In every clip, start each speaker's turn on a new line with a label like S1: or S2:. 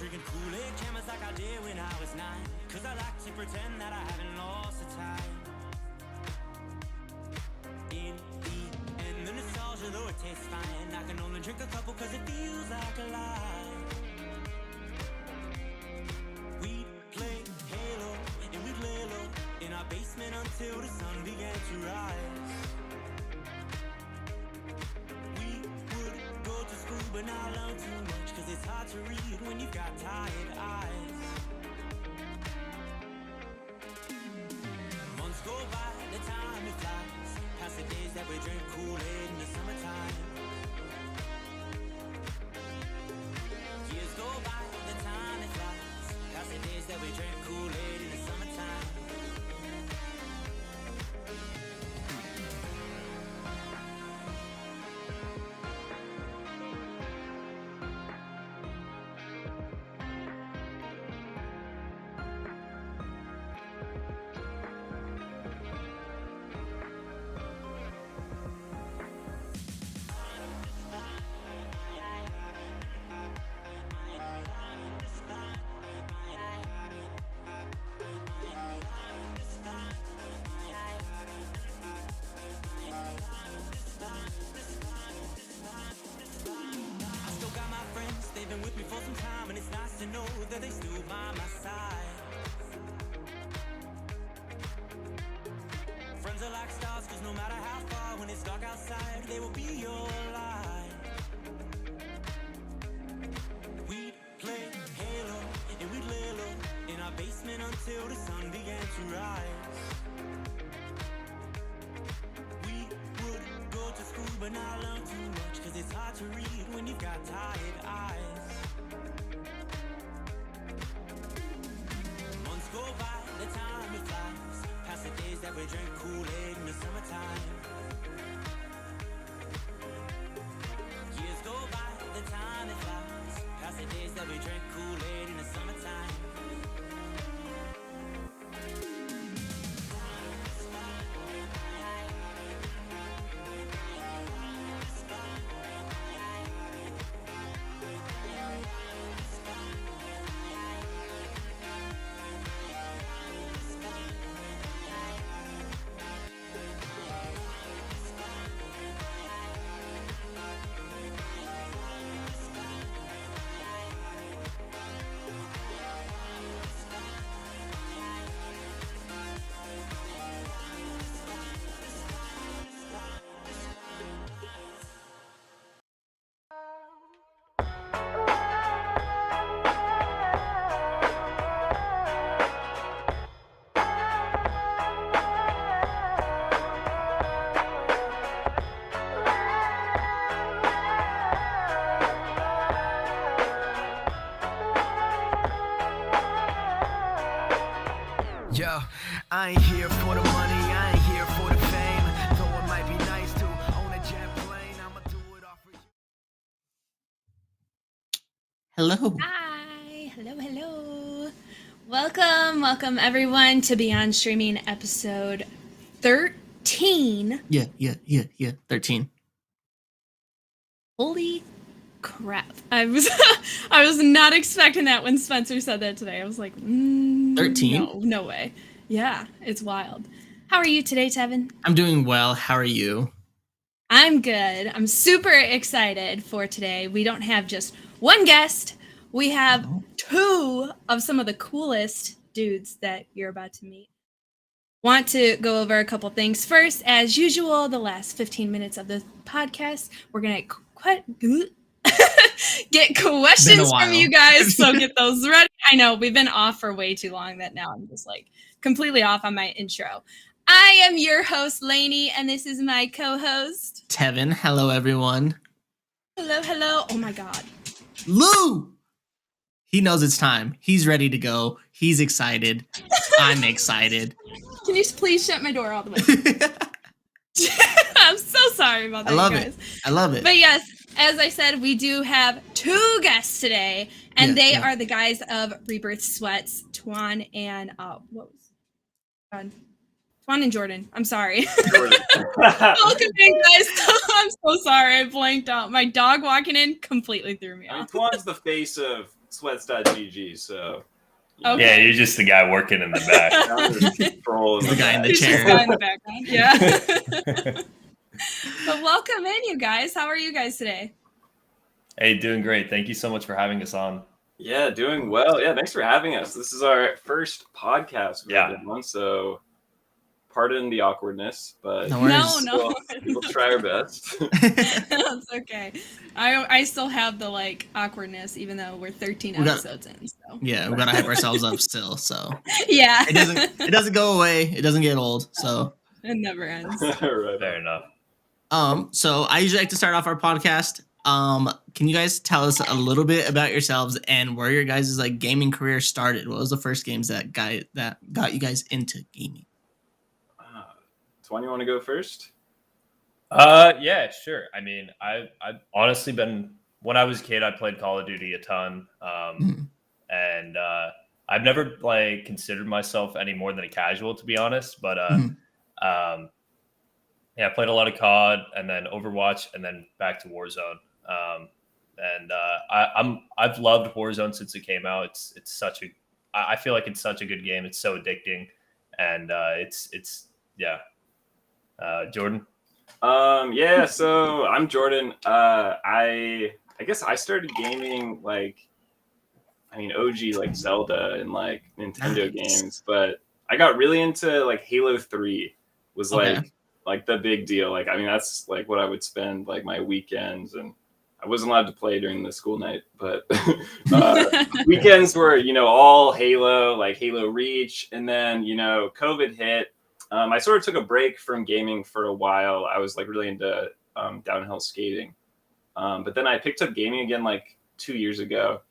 S1: drinking Kool-Aid cameras like I did when I was 9. Cause I like to pretend that I haven't lost the time. In the end, the nostalgia, though it tastes fine, I can only drink a couple cause it feels like a lie. We'd play Halo and we'd lay low in our basement until the sun began to rise. We would go to school but not learn too much, cause it's hard to read when you've got tired eyes. Months go by, the time it flies, past the days that we drink Kool-Aid in the summertime. Years go by, the time it flies, past the days that we drink Kool-Aid in the summertime. Been with me for some time, and it's nice to know that they still by my side. Friends are like stars, cause no matter how far, when it's dark outside, they will be your light. We'd play Halo and we'd lay low in our basement until the sun began to rise. We would go to school but not learn too much, cause it's hard to read when you've got tired eyes. Months go by, the time it flies, past the days that we drink Kool-Aid in the summertime. Years go by, the time it flies, past the days that we drink Kool-Aid in the summertime.
S2: Yo, I ain't here for the money, I ain't here for the fame. Though it might be nice to own a jet plane, I'ma do it all for you.
S3: Hello.
S4: Hi. Hello. Welcome everyone to Beyond Streaming episode 13.
S3: Yeah. 13.
S4: Holy crap. I was not expecting that when Spencer said that today. I was like,
S3: 13?
S4: No way. Yeah, it's wild. How are you today, Tevin?
S3: I'm doing well. How are you?
S4: I'm good. I'm super excited for today. We don't have just one guest. We have two of some of the coolest dudes that you're about to meet. Want to go over a couple things. First, as usual, the last 15 minutes of the podcast, we're going to get questions from you guys, so get those ready. I know we've been off for way too long that now I'm just like completely off on my intro. I am your host, Lainie, and this is my co-host,
S3: Tevin. Hello, everyone.
S4: Hello. Oh my God.
S3: Lou! He knows it's time. He's ready to go. He's excited. I'm excited.
S4: Can you please shut my door all the way? I'm so sorry about that, guys.
S3: I love it.
S4: But yes, as I said, we do have two guests today, and they are the guys of Rebirth Sweats, Twan and Twan and Jordan. I'm sorry. Welcome in, guys. I'm so sorry. I blanked out. My dog walking in completely threw me off.
S5: Twan's the face of Sweats.gg, so
S4: Okay.
S6: Yeah, you're just the guy working in the back.
S3: The guy in the
S4: He's just
S3: chair.
S4: guy in the background. Yeah. But welcome in, you guys. How are you guys today?
S6: Hey, doing great. Thank you so much for having us on.
S5: Yeah, doing well. Yeah, thanks for having us. This is our first podcast we've ever done, so pardon the awkwardness, but
S3: No worries.
S4: No.
S5: we'll try our best.
S4: That's okay. I still have the like awkwardness, even though we're 13 episodes in. So
S3: Yeah, we gotta hype ourselves up still. So
S4: yeah,
S3: it doesn't go away. It doesn't get old. So
S4: it never ends.
S5: Right.
S6: Fair enough.
S3: So I usually like to start off our podcast. Can you guys tell us a little bit about yourselves and where your guys' like gaming career started? What was the first games that got you guys into gaming?
S5: Twan, you want to go first?
S6: Yeah, sure. I mean, I've honestly been, when I was a kid, I played Call of Duty a ton. And I've never like considered myself any more than a casual, to be honest. But yeah, I played a lot of COD and then Overwatch and then back to Warzone. I've loved Warzone since it came out. It's I feel like it's such a good game. It's so addicting, and Jordan.
S5: Yeah, so I'm Jordan. I guess I started gaming OG like Zelda and like Nintendo games, but I got really into like Halo 3 was like the big deal. Like, I mean, that's like what I would spend like my weekends, and I wasn't allowed to play during the school night, but weekends were, all Halo, like Halo Reach. And then, COVID hit. I sort of took a break from gaming for a while. I was like really into downhill skating. But then I picked up gaming again like 2 years ago.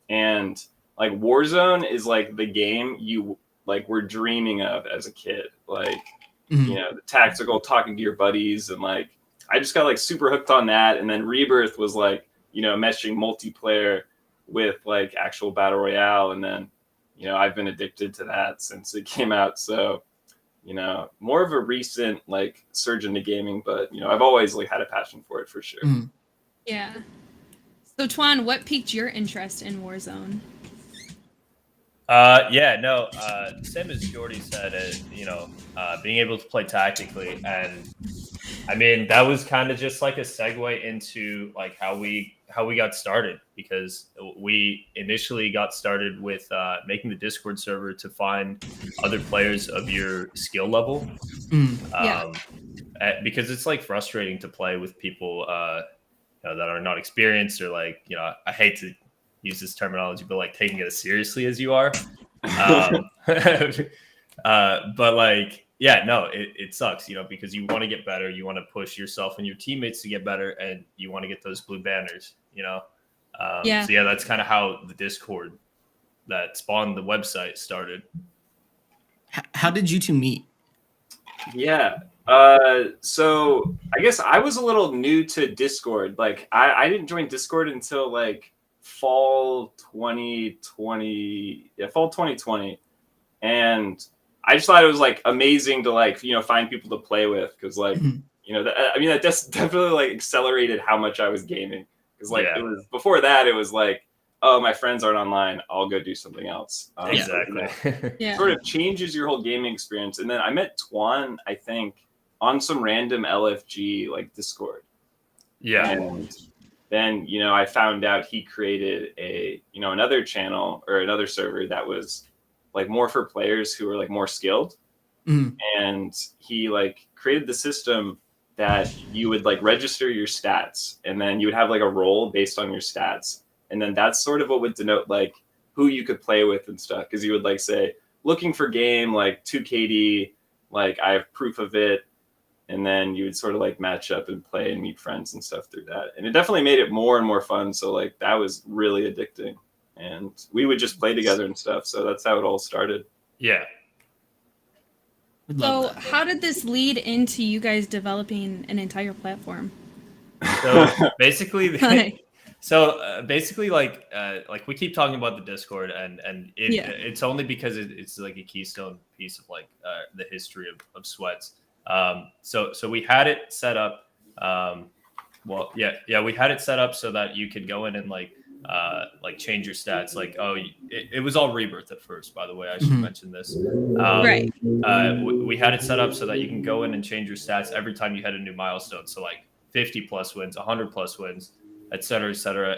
S5: And like Warzone is like the game you like were dreaming of as a kid. Like, the tactical, talking to your buddies, and like I just got like super hooked on that. And then Rebirth was like, meshing multiplayer with like actual battle royale. And then, I've been addicted to that since it came out. So, more of a recent like surge into gaming, but I've always like had a passion for it for sure.
S4: Yeah. So Twan, what piqued your interest in Warzone?
S6: Same as Jordy said, being able to play tactically, and I mean that was kind of just like a segue into like how we got started, because we initially got started with making the Discord server to find other players of your skill level, because it's like frustrating to play with people that are not experienced, or like I hate to use this terminology, but like taking it as seriously as you are. But like, it sucks, because you want to get better, you want to push yourself and your teammates to get better, and you want to get those blue banners, So that's kind of how the Discord that spawned the website started.
S3: How did you two meet?
S5: Yeah. So I guess I was a little new to Discord. Like I didn't join Discord until like fall 2020. Yeah, fall 2020. And I just thought it was like amazing to like, find people to play with. Cause like, that just definitely like accelerated how much I was gaming. Cause like it was before that, it was like, oh, my friends aren't online, I'll go do something else.
S6: Exactly.
S5: Sort of changes your whole gaming experience. And then I met Twan, I think, on some random LFG like Discord.
S6: Yeah.
S5: And then, I found out he created another channel or another server that was like more for players who are like more skilled. And he like created the system that you would like register your stats, and then you would have like a role based on your stats. And then that's sort of what would denote like who you could play with and stuff. Cause you would like say, looking for game like 2KD, like I have proof of it. And then you would sort of like match up and play and meet friends and stuff through that. And it definitely made it more and more fun. So like that was really addicting. And we would just play together and stuff. So that's how it all started.
S6: Yeah.
S4: So how did this lead into you guys developing an entire platform?
S6: So basically, like we keep talking about the Discord, and it's only because it's like a keystone piece of like the history of Sweats. So we had it set up. We had it set up so that you could go in and like like change your stats. Like, oh, it was all Rebirth at first, by the way. I should mention this.
S4: Right.
S6: We had it set up so that you can go in and change your stats every time you hit a new milestone. So like 50 plus wins, 100 plus wins, et cetera,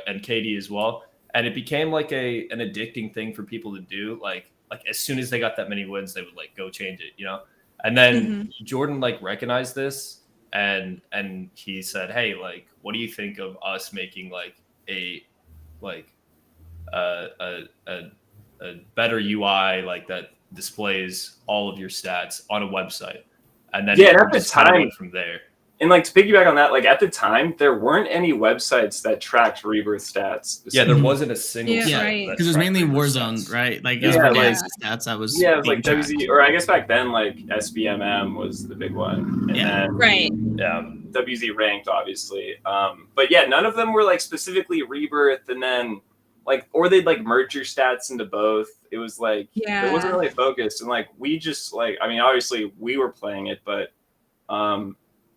S6: and KD as well. And it became like an addicting thing for people to do. Like as soon as they got that many wins, they would like go change it, you know? And then Jordan like recognized this and he said, hey, like, what do you think of us making like a better UI like that displays all of your stats on a website? And then
S5: at the
S6: kind of
S5: time
S6: went from there.
S5: And like to piggyback on that, like at the time, there weren't any websites that tracked Rebirth stats.
S6: Yeah, there wasn't a single
S4: Yeah,
S6: site
S4: right.
S3: Because it was mainly Warzone,
S6: stats.
S3: right? Like,
S5: Yeah,
S3: it was
S5: like-
S3: stats that was
S5: Yeah, it was
S3: being
S5: like
S3: tracked.
S5: WZ, or I guess back then, like SBMM was the big one, and
S3: Yeah.
S5: then
S4: Right.
S6: Yeah.
S5: WZ ranked, obviously. But yeah, none of them were like specifically Rebirth, and then like, or they'd like merge your stats into both. It was like, it wasn't really focused, and like we just like, I mean, obviously we were playing it, but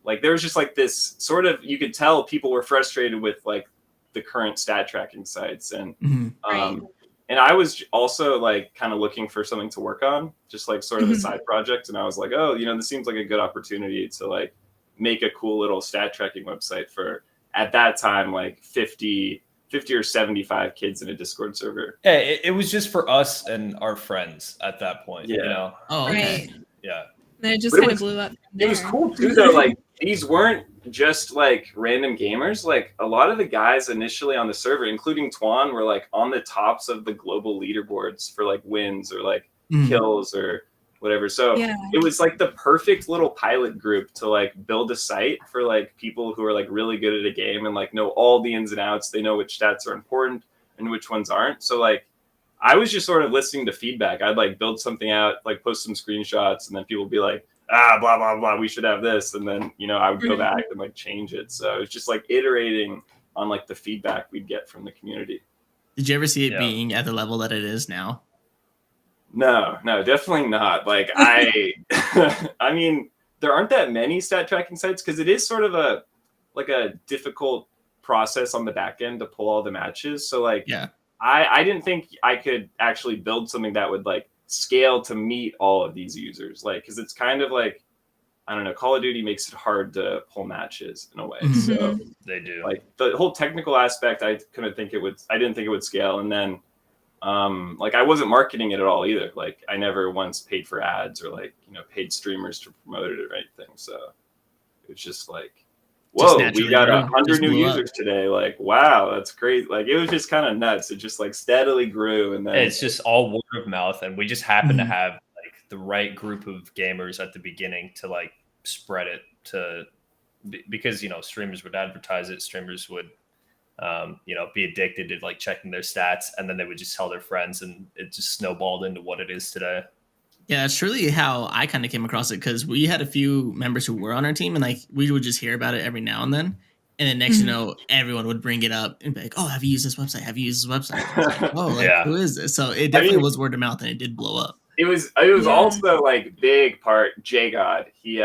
S5: like there was just like this sort of, you could tell people were frustrated with like the current stat tracking sites, and and I was also like kind of looking for something to work on, just like sort of a side project, and I was like, oh, you know, this seems like a good opportunity to like make a cool little stat tracking website for, at that time, like 50 or 75 kids in a Discord server.
S6: Yeah, it was just for us and our friends at that point, you know?
S3: Oh, okay.
S4: Right.
S6: Yeah.
S4: Then it just
S5: But it
S4: kind of
S5: was-
S4: blew up.
S5: It was cool too, though. Like these weren't just like random gamers. Like a lot of the guys initially on the server, including Twan, were like on the tops of the global leaderboards for like wins or like kills or whatever. So it was like the perfect little pilot group to like build a site for like people who are like really good at a game and like know all the ins and outs. They know which stats are important and which ones aren't. So like I was just sort of listening to feedback. I'd like build something out, like post some screenshots, and then people would be like, blah, blah, blah, we should have this. And then, you know, I would go back and like change it. So it's just like iterating on like the feedback we'd get from the community.
S3: Did you ever see it being at the level that it is now?
S5: No, definitely not. Like I mean, there aren't that many stat tracking sites because it is sort of a difficult process on the back end to pull all the matches. So like, I didn't think I could actually build something that would like scale to meet all of these users. Like, because it's kind of like, I don't know, Call of Duty makes it hard to pull matches in a way. So
S6: they do.
S5: Like the whole technical aspect, I didn't think it would scale. And then like I wasn't marketing it at all either. Like I never once paid for ads or like, you know, paid streamers to promote it or anything. So it was just like, whoa, we got 100 new users today. Like, wow, that's great. Like it was just kind of nuts. It just like steadily grew. And then
S6: it's just all word of mouth. And we just happened to have like the right group of gamers at the beginning to like spread it to, because, you know, streamers would advertise it. Streamers would, you know, be addicted to like checking their stats, and then they would just tell their friends, and it just snowballed into what it is today.
S3: Yeah, it's truly how I kind of came across it, because we had a few members who were on our team, and like we would just hear about it every now and then. And then next, you know, everyone would bring it up and be like, "Oh, have you used this website? Have you used this website?" I was like, "Oh, like, who is this?" So it definitely was word of mouth, and it did blow up.
S5: It was also like big part JGod. He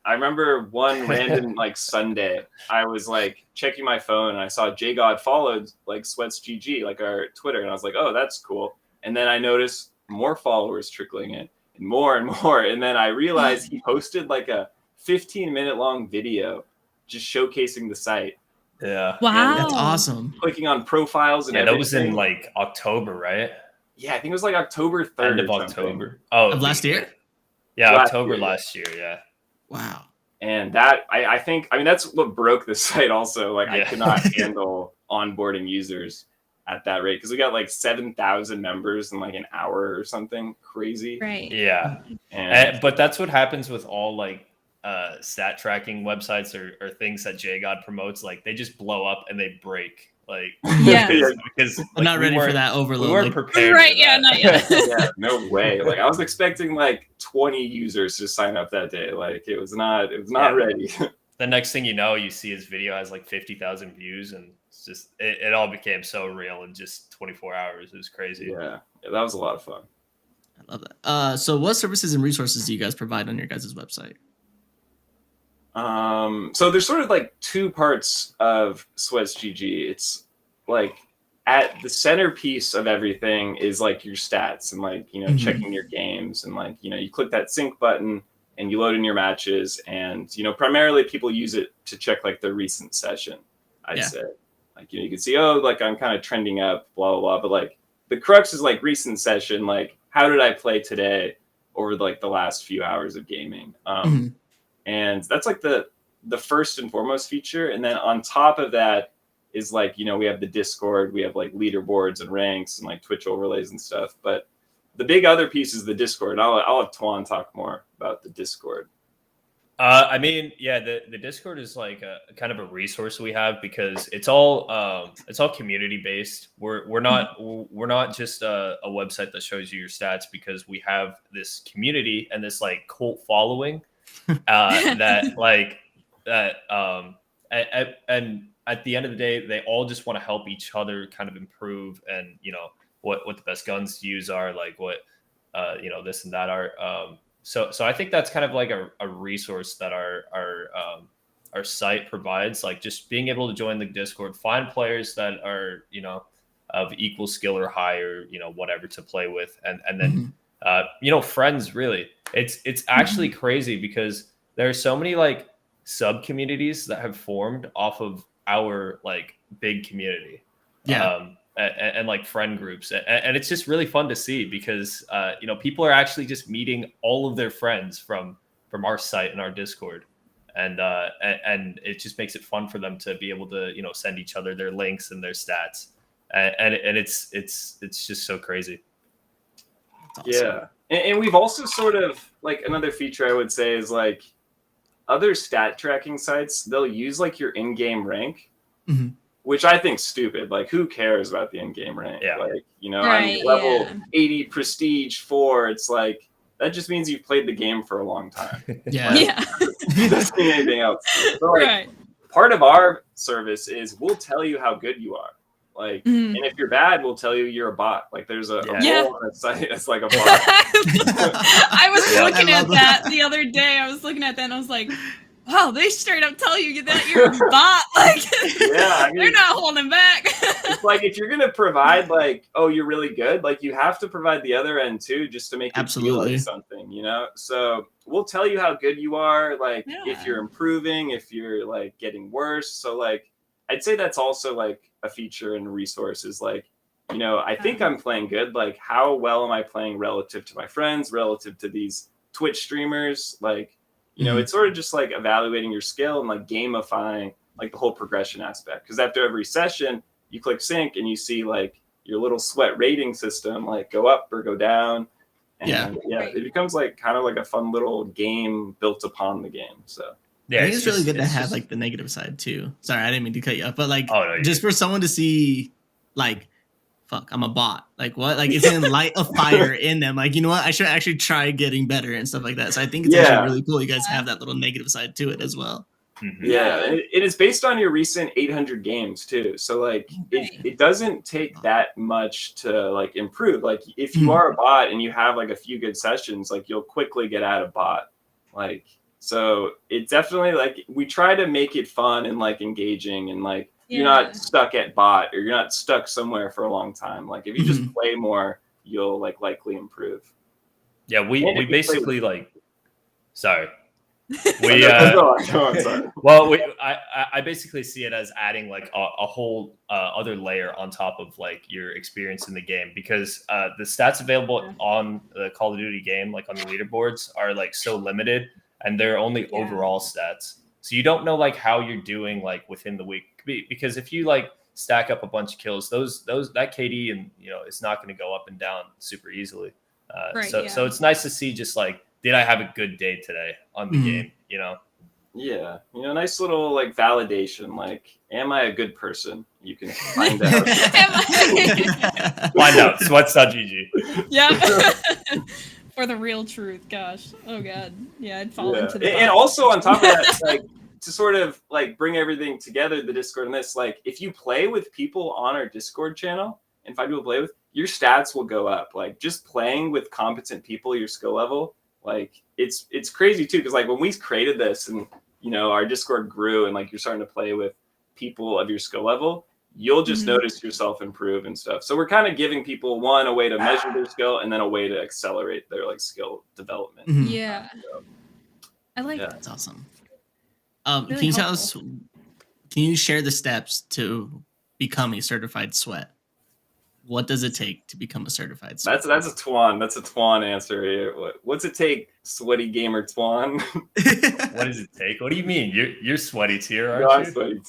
S5: I remember one random like Sunday, I was like checking my phone and I saw JGod followed like Sweatsgg, like our Twitter, and I was like, "Oh, that's cool." And then I noticed more followers trickling in and more, and then I realized he posted like a 15-minute long video just showcasing the site.
S6: Yeah.
S4: Wow.
S3: That's awesome.
S5: Clicking on profiles and
S6: that was in
S5: everything.
S6: like October, right?
S5: Yeah, I think it was like October 3rd.
S6: End of October. Oh,
S3: Of last year?
S6: Yeah,
S5: Last
S6: October
S5: year.
S6: last year. Yeah.
S3: Wow.
S5: And that, I think, I mean, that's what broke the site also. Like, I
S6: Yeah.
S5: could not handle onboarding users at that rate, because we got like 7,000 members in like an hour or something crazy.
S4: Right.
S6: Yeah.
S5: And
S6: But that's what happens with all like stat tracking websites or things that JGod promotes. Like they just blow up and they break. Like
S4: Yeah.
S6: because
S3: I'm
S6: like,
S3: not
S6: we
S3: ready for
S6: weren't-
S3: that overload.
S6: We weren't
S3: like,
S6: prepared.
S4: Right.
S6: for
S4: Yeah.
S6: that.
S4: Not yet.
S5: yeah, no way. Like, I was expecting like 20 users to sign up that day. Like, it was not
S6: Yeah.
S5: ready.
S6: The next thing you know, you see his video has like 50,000 views, and it's just it all became so real in just 24 hours. It was crazy.
S5: yeah, that was a lot of fun.
S3: I love that. So what services and resources do you guys provide on your guys' website?
S5: So there's sort of like two parts of Sweatsgg. It's like at the centerpiece of everything is like your stats and like, you know, checking your games and like, you know, you click that sync button and you load in your matches, and, you know, primarily people use it to check like the recent session, I'd say. Like, you know, you can see, oh, like I'm kind of trending up, blah, blah, blah. But like the crux is like recent session, like how did I play today over like the last few hours of gaming? And that's like the first and foremost feature. And then on top of that is like, you know, we have the Discord, we have like leaderboards and ranks and like Twitch overlays and stuff. But the big other piece is the Discord. I'll have Twan talk more about the Discord.
S6: I mean, yeah, the Discord is like a kind of a resource we have because it's all community based. We're not just a website that shows you your stats, because we have this community and this like cult following that like that and at the end of the day, they all just want to help each other kind of improve, and you know what the best guns to use are, like what you know, this and that are. So I think that's kind of like a resource that our site provides, like just being able to join the Discord, find players that are, you know, of equal skill or higher, you know, whatever to play with, and then you know, friends. Really, it's actually crazy because there are so many like sub communities that have formed off of our like big community. And like friend groups, and it's just really fun to see because you know, people are actually just meeting all of their friends from our site and our Discord, and it just makes it fun for them to be able to, you know, send each other their links and their stats, and it's just so crazy.
S5: Awesome. And we've also sort of like another feature I would say is like other stat tracking sites, they'll use like your in-game rank. Which I think stupid. Like, who cares about the in-game rank?
S6: Yeah.
S5: Like, you know, I'm level 80 prestige 4. It's like, that just means you've played the game for a long time. It doesn't mean anything else. So, like, part of our service is we'll tell you how good you are. Like, and if you're bad, we'll tell you you're a bot. Like, there's a role on that site that's like a bot.
S4: I was looking at that the other day. I was looking at that and I was like, wow, they straight up tell you that you're a bot. Like, I mean, they're not holding back.
S5: It's like, if you're going to provide like, oh, you're really good, like you have to provide the other end too, just to make it feel like something, you know? So we'll tell you how good you are, like if you're improving, if you're like getting worse. So like, I'd say that's also like a feature and resource is like, you know, I think I'm playing good. Like, how well am I playing relative to my friends, relative to these Twitch streamers? Like, you know, it's sort of just like evaluating your skill and like gamifying like the whole progression aspect. Because after every session, you click sync and you see like your little sweat rating system like go up or go down. And it becomes like kind of like a fun little game built upon the game. So
S3: I think it's really good to have like the negative side too. Sorry, I didn't mean to cut you off, but like just for someone to see like, fuck, I'm a bot. Like what? Like it's gonna light a fire in them. Like, you know what? I should actually try getting better and stuff like that. So I think it's actually really cool. You guys have that little negative side to it as well.
S5: Yeah, and it is based on your recent 800 games too. So like it doesn't take that much to like improve. Like if you are a bot and you have like a few good sessions, like you'll quickly get out of bot. Like, so it definitely, like, we try to make it fun and like engaging, and like you're not stuck at bot, or you're not stuck somewhere for a long time. Like if you just play more, you'll like likely improve.
S6: Yeah, we basically like, sorry. Well, I basically see it as adding like a whole other layer on top of like your experience in the game, because the stats available on the Call of Duty game, like on the leaderboards, are like so limited, and they're only overall stats. So you don't know like how you're doing like within the week, because if you like stack up a bunch of kills, those that KD, and you know, it's not going to go up and down super easily. So it's nice to see just like, did I have a good day today on the game, you know?
S5: Yeah. You know, nice little like validation. Like, am I a good person? You can find out.
S6: Find out. Sweatsgg.
S4: Yep. For the real truth. Gosh. Oh God. Yeah, I'd fall into the
S5: and also on top of that, like, to sort of like bring everything together, the Discord and this, like if you play with people on our Discord channel and find people to play with, your stats will go up. Like just playing with competent people, your skill level, like it's crazy too, because like when we created this and you know our Discord grew and like you're starting to play with people of your skill level, you'll just notice yourself improve and stuff. So we're kind of giving people a way to measure their skill, and then a way to accelerate their like skill development.
S4: Yeah. I like
S3: That's awesome.
S4: Really
S3: can you tell
S4: helpful.
S3: us? Can you share the steps to become a certified sweat? What does it take to become a certified sweat?
S5: That's a Twan answer here. What's it take, sweaty gamer Twan?
S6: What does it take? What do you mean? You're sweaty tier,
S5: No, I'm
S6: aren't
S5: sweaty.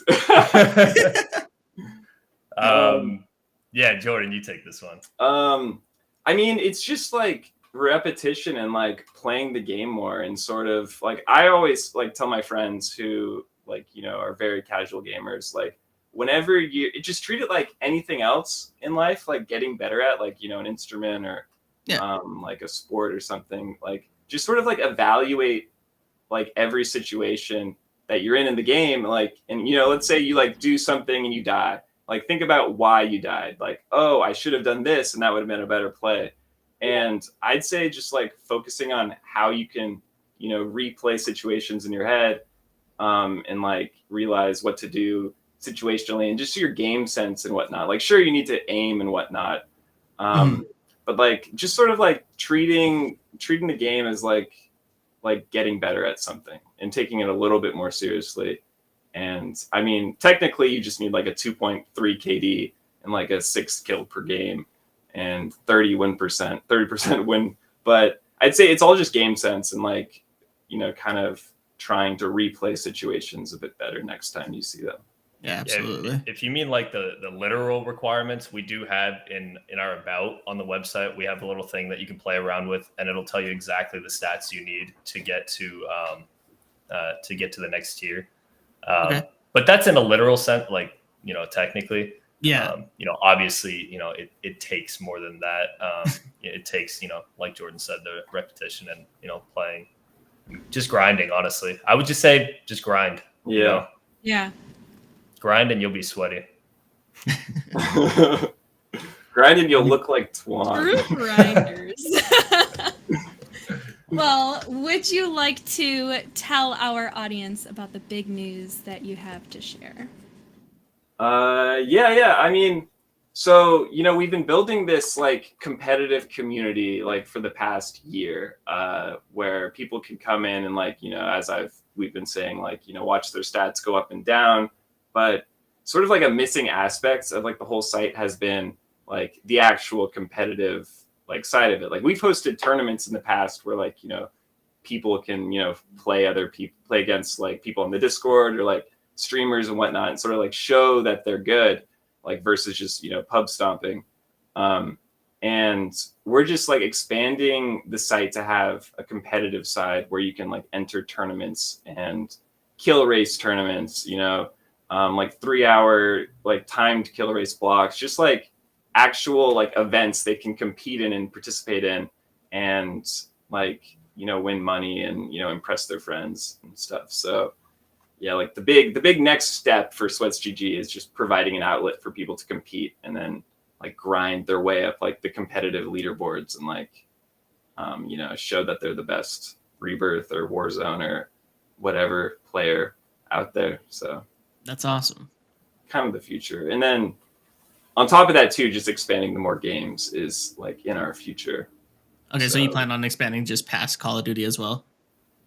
S6: Yeah, Jordan, you take this one.
S5: I mean, it's just like repetition and like playing the game more, and sort of like I always like tell my friends who like, you know, are very casual gamers, like whenever you just treat it like anything else in life, like getting better at, like, you know, an instrument or like a sport or something, like just sort of like evaluate like every situation that you're in the game, like, and you know, let's say you like do something and you die, like think about why you died, like, oh, I should have done this and that would have been a better play. And I'd say just like focusing on how you can, you know, replay situations in your head, and like realize what to do situationally, and just your game sense and whatnot. Like, sure, you need to aim and whatnot, but like just sort of like treating the game as like getting better at something and taking it a little bit more seriously. And I mean, technically, you just need like a 2.3 KD and like a 6 kill per game and 30% win. But I'd say it's all just game sense and like, you know, kind of trying to replay situations a bit better next time you see them.
S3: Yeah, absolutely.
S6: If you mean like the literal requirements, we do have in our about on the website, we have a little thing that you can play around with, and it'll tell you exactly the stats you need to get to the next tier. But that's in a literal sense, like, you know, technically.
S3: Yeah.
S6: You know, obviously, you know, it takes more than that. It takes, you know, like Jordan said, the repetition and, you know, playing, just grinding. Honestly, I would just say just grind.
S5: Yeah.
S6: You know?
S4: Yeah.
S6: Grind and you'll be sweaty.
S5: Grind and you'll look like Twan.
S4: True grinders. Well, would you like to tell our audience about the big news that you have to share?
S5: Yeah. I mean, so, you know, we've been building this like competitive community like for the past year, where people can come in and like, you know, as we've been saying, like, you know, watch their stats go up and down. But sort of like a missing aspect of like the whole site has been like the actual competitive like side of it. Like we've hosted tournaments in the past where like, you know, people can, you know, play against like people on the Discord or like streamers and whatnot, and sort of like show that they're good, like versus just, you know, pub stomping. And we're just like expanding the site to have a competitive side where you can like enter tournaments and kill race tournaments, you know, like 3-hour like timed kill race blocks, just like actual like events they can compete in and participate in, and like, you know, win money and, you know, impress their friends and stuff. So yeah, like the big next step for Sweatsgg is just providing an outlet for people to compete and then like grind their way up like the competitive leaderboards and like, you know, show that they're the best Rebirth or Warzone or whatever player out there. So
S3: That's awesome.
S5: kind of the future. And then on top of that too, just expanding to more games is like in our future.
S3: Okay, so you plan on expanding just past Call of Duty as well?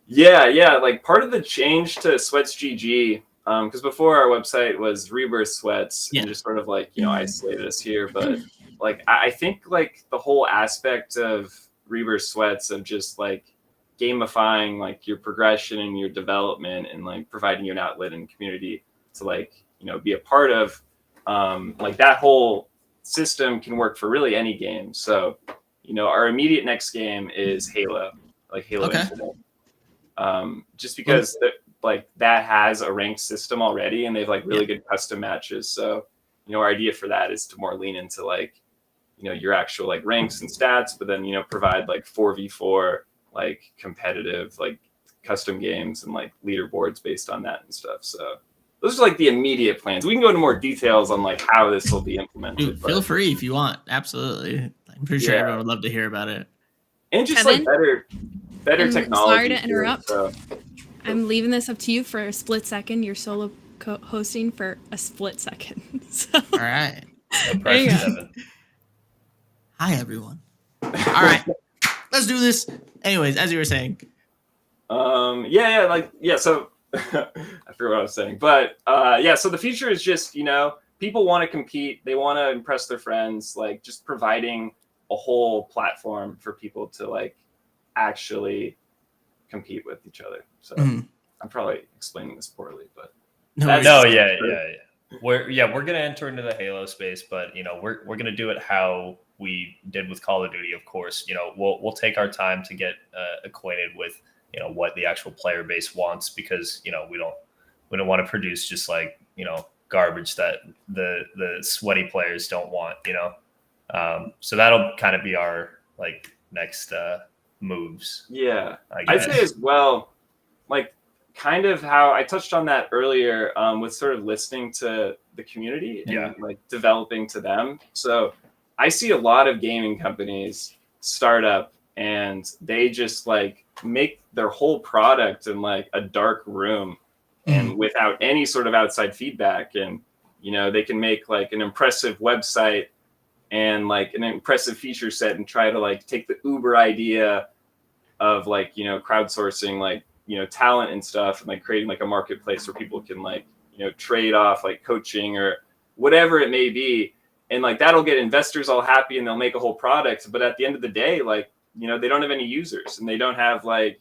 S5: Yeah. Like part of the change to Sweatsgg, because before our website was Rebirth Sweats and just sort of like, you know, isolated us here. But like I think like the whole aspect of Rebirth Sweats of just like gamifying like your progression and your development and like providing you an outlet and community to like, you know, be a part of, like that whole system can work for really any game. So, you know, our immediate next game is Halo, like Halo Infinite. Just because like that has a ranked system already and they've like really good custom matches. So, you know, our idea for that is to more lean into like, you know, your actual like ranks and stats, but then, you know, provide like 4v4 like competitive like custom games and like leaderboards based on that and stuff. So those are like the immediate plans. We can go into more details on like how this will be implemented.
S3: Dude, feel free if you want. Absolutely. I'm pretty sure everyone would love to hear about it.
S5: And just
S4: Kevin?
S5: like better technology.
S4: Sorry to interrupt.
S5: So.
S4: I'm leaving this up to you for a split second. Your solo co-hosting for a split second. So,
S3: All right.
S6: No
S4: there you
S6: pressure,
S4: go.
S6: Tevin.
S3: Hi, everyone. All right. Let's do this. Anyways, as you were saying.
S5: So I forgot what I was saying, but so the future is just, people want to compete, they want to impress their friends, like just providing a whole platform for people to like actually compete with each other. So I'm probably explaining this poorly, but
S6: we're gonna enter into the Halo space, but we're gonna do it how we did with Call of Duty. Of course, we'll take our time to get acquainted with what the actual player base wants, because we don't want to produce just like garbage that the sweaty players don't want. So that'll kind of be our like next moves.
S5: Yeah, I'd say as well, like kind of how I touched on that earlier with sort of listening to the community and like developing to them. So I see a lot of gaming companies start up and they just like make their whole product in like a dark room and without any sort of outside feedback. And, they can make like an impressive website and like an impressive feature set and try to like take the Uber idea of like, crowdsourcing, like, talent and stuff, and like creating like a marketplace where people can like, trade off like coaching or whatever it may be. And like, that'll get investors all happy and they'll make a whole product. But at the end of the day, like, they don't have any users and they don't have like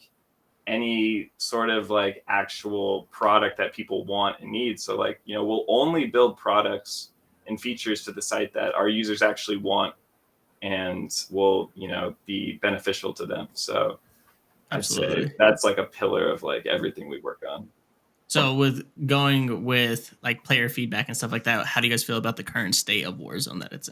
S5: any sort of like actual product that people want and need. So like, we'll only build products and features to the site that our users actually want and will, be beneficial to them. So
S3: Absolutely.
S5: I'd say that's like a pillar of like everything we work on.
S3: So with going with like player feedback and stuff like that, how do you guys feel about the current state of Warzone that it's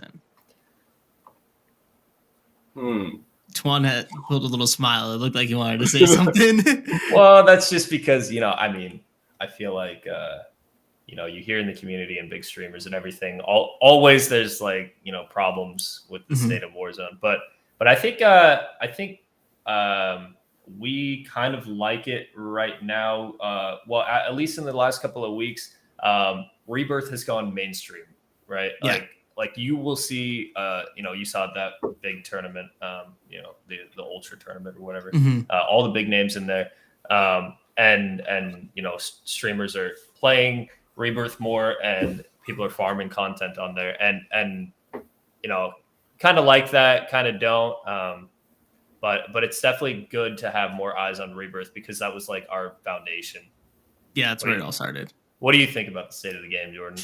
S3: in? Twan had pulled a little smile. It looked like he wanted to say something.
S6: Well, that's just because, I feel like, you hear in the community and big streamers and everything, always there's like, problems with the state of Warzone. But I think we kind of like it right now. Well, at least in the last couple of weeks, Rebirth has gone mainstream, right?
S3: Yeah.
S6: Like you will see, you saw that big tournament, the Ultra tournament or whatever, all the big names in there. And streamers are playing Rebirth more and people are farming content on there. And kind of like that, kind of don't. But it's definitely good to have more eyes on Rebirth because that was like our foundation.
S3: Yeah, that's where it all started.
S6: What do you think about the state of the game, Jordan?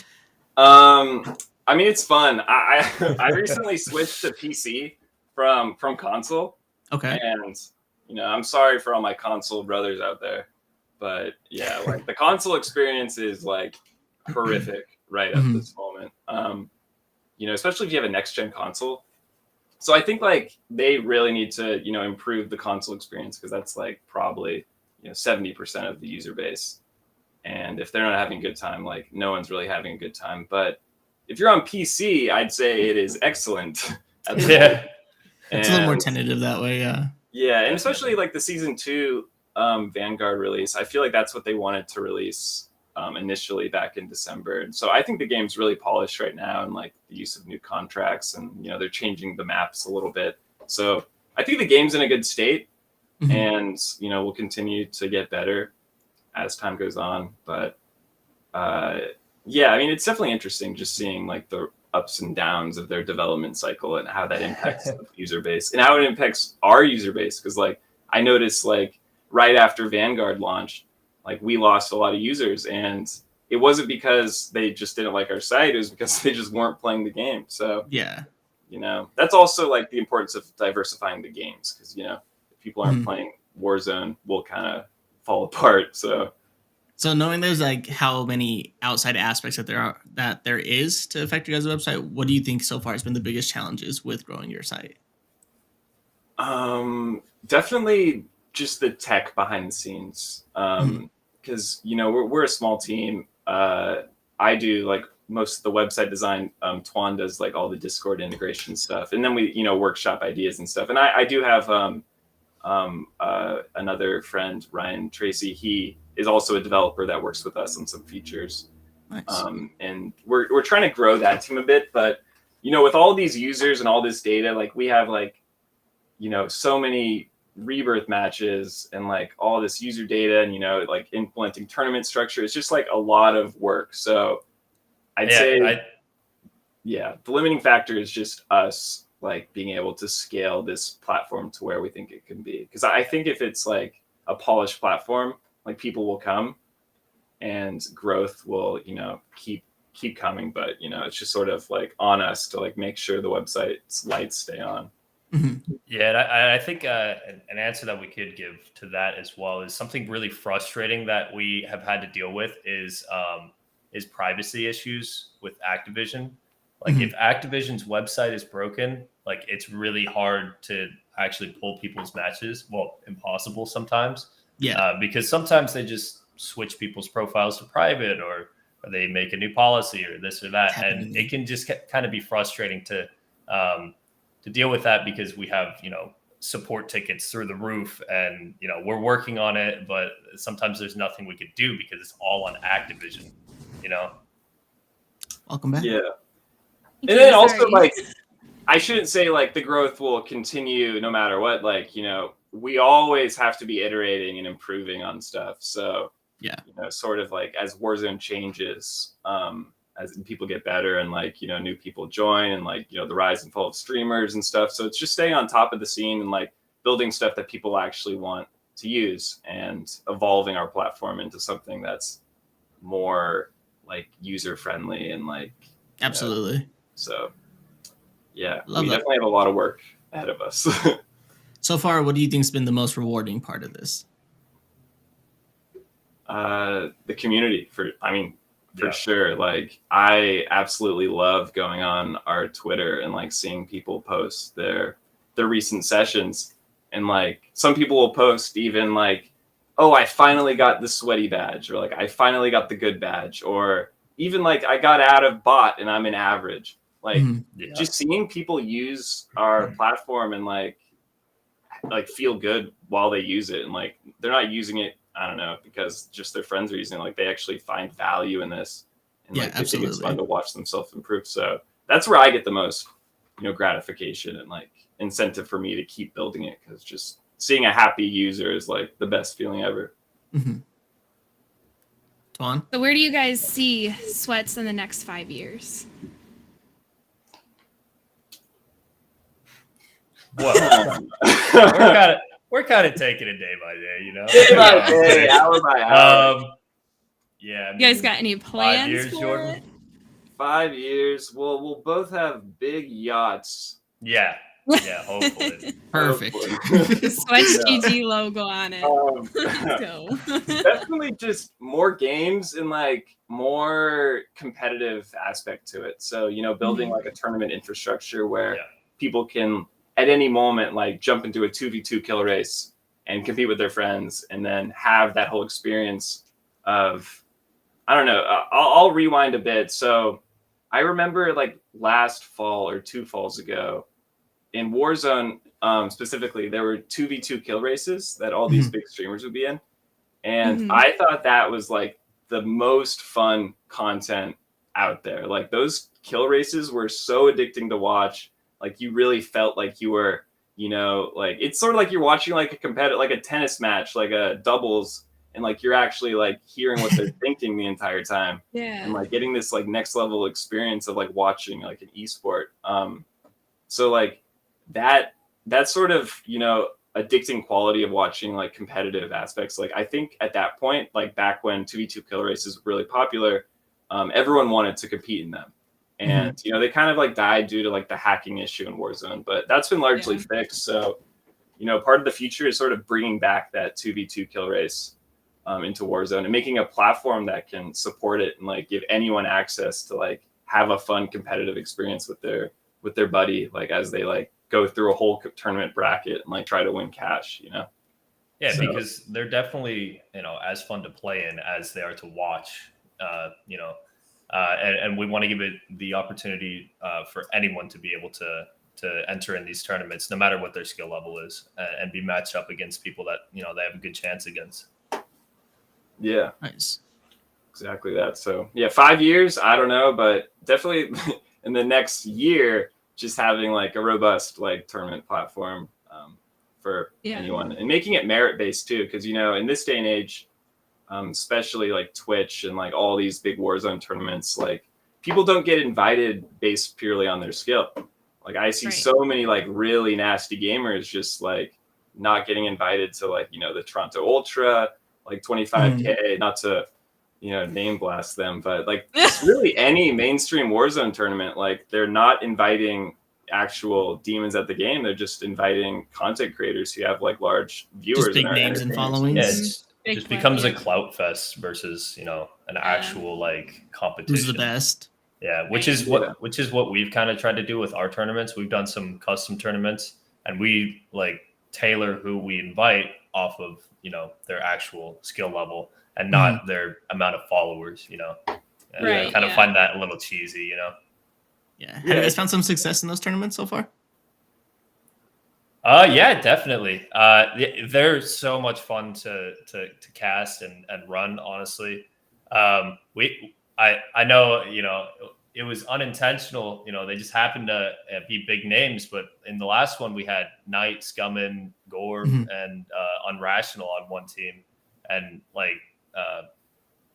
S5: I mean, it's fun. I recently switched to PC from console.
S3: Okay.
S5: And, I'm sorry for all my console brothers out there. But yeah, like the console experience is like horrific right at this moment. Especially if you have a next gen console. So I think like they really need to, improve the console experience because that's like probably, 70% of the user base. And if they're not having a good time, like no one's really having a good time. But if you're on PC, I'd say it is excellent.
S3: It's a little more tentative that way. Yeah.
S5: Yeah. And especially like the season 2 Vanguard release, I feel like that's what they wanted to release initially back in December. And so I think the game's really polished right now and like the use of new contracts and, they're changing the maps a little bit. So I think the game's in a good state and, we'll continue to get better as time goes on. But it's definitely interesting just seeing like the ups and downs of their development cycle and how that impacts the user base and how it impacts our user base. Cause like I noticed like right after Vanguard launched, like we lost a lot of users and it wasn't because they just didn't like our site. It was because they just weren't playing the game. So
S3: yeah,
S5: that's also like the importance of diversifying the games. Cause if people aren't playing Warzone, we'll kind of fall apart. So
S3: knowing there's like how many outside aspects that there is to affect your guys' website, what do you think so far has been the biggest challenges with growing your site?
S5: Definitely just the tech behind the scenes. Because we're a small team. I do like most of the website design. Twan does like all the Discord integration stuff, and then we workshop ideas and stuff. And I do have another friend, Ryan Tracy. He is also a developer that works with us on some features.
S3: Nice.
S5: And we're trying to grow that team a bit, but with all these users and all this data, like we have like so many Rebirth matches and like all this user data and like implementing tournament structure. It's just like a lot of work. So I'd say the limiting factor is just us like being able to scale this platform to where we think it can be. Because I think if it's like a polished platform, like people will come and growth will keep coming. But it's just sort of like on us to like make sure the website's lights stay on.
S3: Mm-hmm.
S6: Yeah, and I think an answer that we could give to that as well is something really frustrating that we have had to deal with is privacy issues with Activision. Like if Activision's website is broken, like it's really hard to actually pull people's matches. Well, impossible sometimes.
S3: Yeah.
S6: Because sometimes they just switch people's profiles to private or they make a new policy or this or that. And it can just kind of be frustrating to deal with that because we have, support tickets through the roof and, we're working on it, but sometimes there's nothing we could do because it's all on Activision,
S3: Welcome back.
S5: Yeah. And then also like, I shouldn't say like the growth will continue no matter what, like, we always have to be iterating and improving on stuff. So, sort of like as Warzone changes, as people get better and like, new people join and like, the rise and fall of streamers and stuff. So it's just staying on top of the scene and like building stuff that people actually want to use and evolving our platform into something that's more like user friendly and like,
S3: absolutely.
S5: So yeah,
S3: Love
S5: we
S3: that.
S5: definitely have a lot of work ahead of us.
S3: So far, what do you think's been the most rewarding part of this?
S5: The community for sure. Like I absolutely love going on our Twitter and like seeing people post their recent sessions. And like some people will post even like, oh, I finally got the sweaty badge, or like I finally got the good badge, or even like I got out of bot and I'm an average. Like just seeing people use our platform and like feel good while they use it, and like they're not using it, I don't know, because just their friends are using it. Like they actually find value in this, and like they think it's fun to watch themselves improve. So that's where I get the most, gratification and like incentive for me to keep building it, because just seeing a happy user is like the best feeling ever.
S3: Twan?
S4: So where do you guys see Sweats in the next 5 years?
S6: Well, we're kind of taking it day by day,
S5: Day by day, hour by hour.
S6: Yeah.
S4: You guys got any plans
S6: 5 years,
S4: for
S6: Jordan?
S4: it?
S5: 5 years. Well, we'll both have big yachts.
S6: Yeah, hopefully.
S3: Perfect.
S4: Sweatsgg logo on it. Let's go.
S5: Definitely just more games and like more competitive aspect to it. So, building like a tournament infrastructure where people can at any moment like jump into a 2v2 kill race and compete with their friends, and then have that whole experience of, I don't know, I'll rewind a bit. So I remember like last fall or 2 falls ago in Warzone, specifically, there were 2v2 kill races that all these big streamers would be in. And I thought that was like the most fun content out there. Like those kill races were so addicting to watch. Like you really felt like you were, like it's sort of like you're watching like a competitive, like a tennis match, like a doubles, and like you're actually like hearing what they're thinking the entire time.
S4: Yeah.
S5: And like getting this like next level experience of like watching like an esport. So like that sort of, addicting quality of watching like competitive aspects. Like I think at that point, like back when 2v2 kill races were really popular, everyone wanted to compete in them. And, they kind of like died due to like the hacking issue in Warzone, but that's been largely fixed. So, part of the future is sort of bringing back that 2v2 kill race into Warzone and making a platform that can support it and like give anyone access to like have a fun competitive experience with their buddy, like as they like go through a whole tournament bracket and like try to win cash,
S6: Yeah, so, because they're definitely, as fun to play in as they are to watch, and we want to give it the opportunity for anyone to be able to enter in these tournaments, no matter what their skill level is, and be matched up against people that, they have a good chance against.
S5: Yeah.
S3: Nice.
S5: exactly that. So yeah, 5 years, I don't know, but definitely in the next year, just having like a robust like tournament platform for anyone, and making it merit based too, because in this day and age, especially like Twitch and like all these big Warzone tournaments, like people don't get invited based purely on their skill. Like I see so many like really nasty gamers just like not getting invited to like the Toronto Ultra, like 25K, not to name blast them, but like just really any mainstream Warzone tournament, like they're not inviting actual demons at the game. They're just inviting content creators who have like large viewers,
S3: just big names and followings.
S6: Yeah, it just becomes a clout fest versus an actual like competition.
S3: Who's the best?
S6: Yeah, which is what we've kind of tried to do with our tournaments. We've done some custom tournaments, and we like tailor who we invite off of their actual skill level and not their amount of followers. I kind of find that a little cheesy.
S3: Yeah. Have you guys found some success in those tournaments so far?
S6: Yeah, definitely. They're so much fun to cast and run. Honestly, I know it was unintentional. They just happened to be big names. But in the last one, we had Knight, Scummin, Gorb, and Unrational on one team, and like.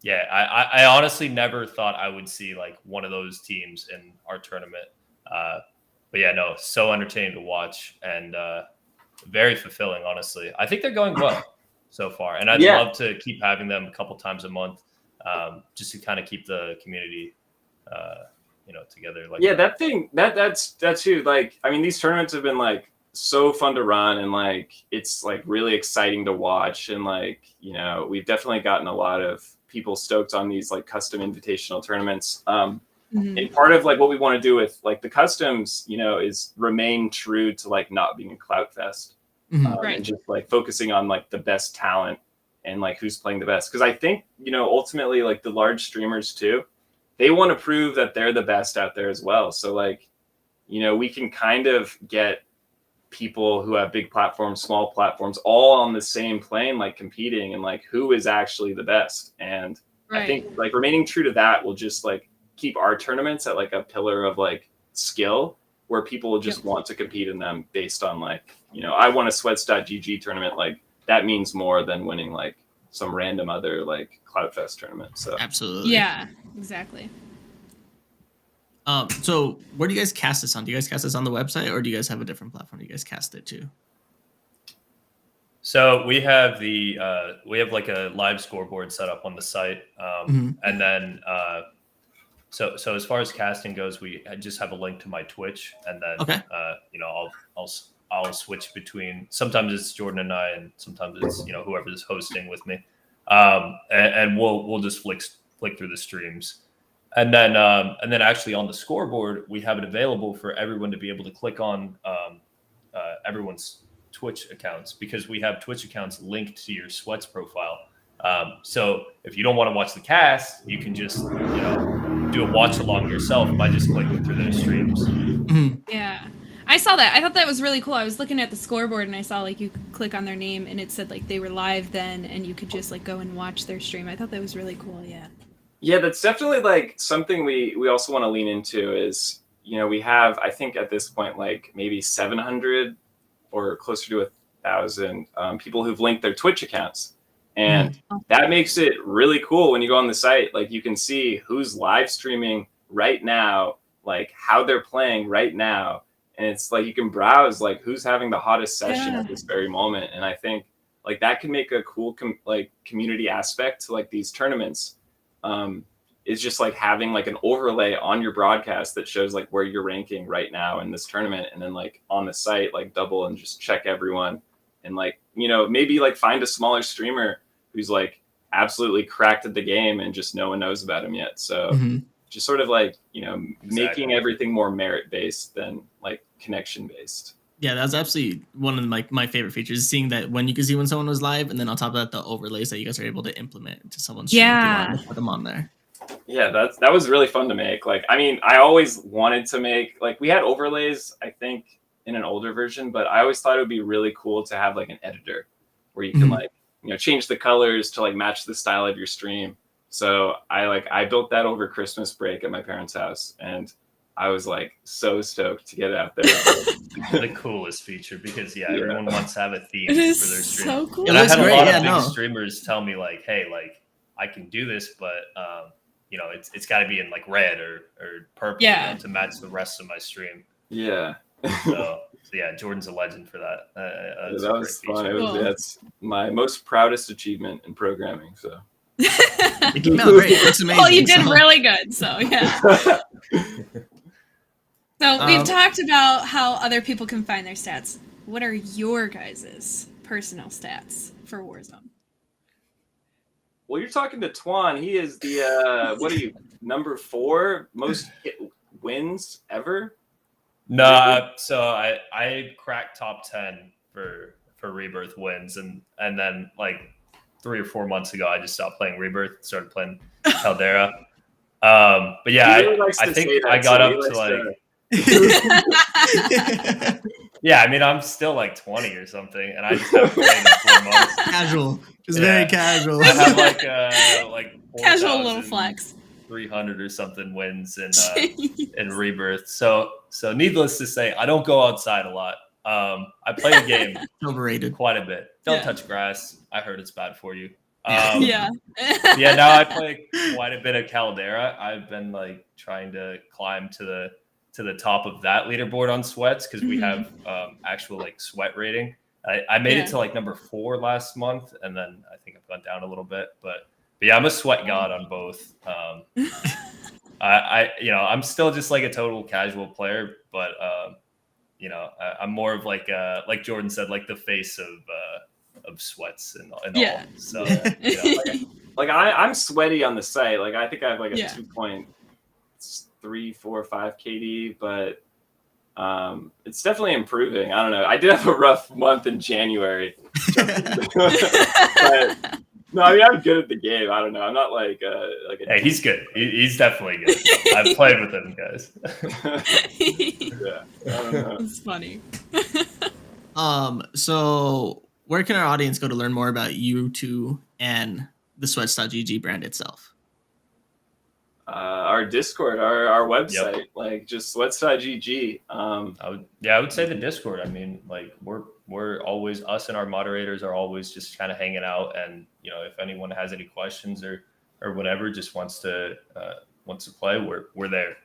S6: I honestly never thought I would see like one of those teams in our tournament. But yeah, no, so entertaining to watch and very fulfilling, honestly. I think they're going well so far. And I'd love to keep having them a couple times a month just to kind of keep the community, together. Like
S5: that's who, like, I mean, these tournaments have been like so fun to run and like it's like really exciting to watch. And like, we've definitely gotten a lot of people stoked on these like custom invitational tournaments. And part of like what we want to do with like the customs, is remain true to like not being a clout fest, and just like focusing on like the best talent and like who's playing the best. Because I think ultimately like the large streamers too, they want to prove that they're the best out there as well. So like we can kind of get people who have big platforms, small platforms, all on the same plane, like competing and like who is actually the best. And I think like remaining true to that will just like keep our tournaments at like a pillar of like skill where people will just want to compete in them based on like, I won a Sweatsgg tournament. Like that means more than winning like some random other like Cloudfest tournament. So
S3: absolutely.
S4: Yeah, exactly.
S3: So where do you guys cast this on? Do you guys cast this on the website or do you guys have a different platform you guys cast it to?
S6: So we have like a live scoreboard set up on the site. And then, so as far as casting goes, we just have a link to my Twitch and then, I'll switch between, sometimes it's Jordan and I, and sometimes it's, whoever's hosting with me. And we'll just flick through the streams. And then actually on the scoreboard, we have it available for everyone to be able to click on everyone's Twitch accounts, because we have Twitch accounts linked to your Sweats profile. So if you don't want to watch the cast, you can just do a watch along yourself by just clicking through those streams.
S4: Yeah, I saw that. I thought that was really cool. I was looking at the scoreboard and I saw like you could click on their name and it said like they were live then, and you could just like go and watch their stream. I thought that was really cool. Yeah, that's definitely like something we also want to lean into is, we have, I think at this point, like maybe 700 or closer to 1,000 people who've linked their Twitch accounts. And that makes it really cool when you go on the site. Like you can see who's live streaming right now, like how they're playing right now. And it's like you can browse like who's having the hottest session at this very moment. And I think like that can make a cool community aspect to like these tournaments. Is just like having like an overlay on your broadcast that shows like where you're ranking right now in this tournament, and then like on the site like double and just check everyone, and like maybe like find a smaller streamer who's like absolutely cracked at the game and just no one knows about him yet. So just sort of like making everything more merit based than like connection based.
S3: Yeah, that's absolutely one of my favorite features, seeing that when you can see when someone was live, and then on top of that, the overlays that you guys are able to implement into someone's stream if you want to put them on there.
S5: Yeah, that was really fun to make. Like, I mean, I always wanted to make, like, we had overlays, I think, in an older version, but I always thought it would be really cool to have like an editor where you can like, change the colors to like match the style of your stream. So I built that over Christmas break at my parents' house, and I was like so stoked to get it out there.
S6: The coolest feature because everyone wants to have a theme
S4: It
S6: for
S4: is
S6: their stream.
S4: so cool.
S6: And I've had a lot of big
S3: no.
S6: streamers tell me like, "Hey, like I can do this, but it's got to be in like red or purple to match the rest of my stream."
S5: Yeah.
S6: So Jordan's a legend for that.
S5: That was fun.
S4: Cool.
S5: That's my most proudest achievement in programming. So.
S3: It came out great. It's amazing.
S4: Well, you did really good. So yeah. So we've talked about how other people can find their stats. What are your guys' personal stats for Warzone?
S5: Well, you're talking to Twan. He is the what are you, number 4 most wins ever?
S6: No, so I cracked top 10 for Rebirth wins, and then like 3 or 4 months ago I just stopped playing Rebirth, started playing Caldera. But yeah,
S5: really
S6: I think I got up to like I mean, I'm still like 20 or something, and I just haven't played in 4 months.
S3: Casual, just very casual.
S6: I have like 4,
S4: Casual little flex.
S6: 300 or something wins in Rebirth. So needless to say, I don't go outside a lot. I play the game
S3: Overrated
S6: quite a bit. Don't touch grass. I heard it's bad for you.
S4: Yeah.
S6: Now I play quite a bit of Caldera. I've been like trying to climb to the top of that leaderboard on sweats because we have actual like sweat rating. I made it to like number 4 last month, and then I think I've gone down a little bit, but yeah, I'm a sweat god on both. I'm still just like a total casual player, but I'm more of like Jordan said, like the face of sweats and all. So
S5: I'm sweaty on the site. Like I think I have like a 2.3, 4, 5 KD, but it's definitely improving. I don't know. I did have a rough month in January. But, no, I mean I'm good at the game. I don't know. I'm not like
S6: Hey, he's good. He's definitely good. I've played with him, guys.
S5: Yeah, I don't know.
S4: It's funny.
S3: So where can our audience go to learn more about you two and the Sweatsgg brand itself?
S5: Our Discord, our website, like just Sweatsgg.
S6: I would say the Discord. I mean, like we're always, us and our moderators are always just kind of hanging out, and if anyone has any questions or whatever, just wants to play, we're there,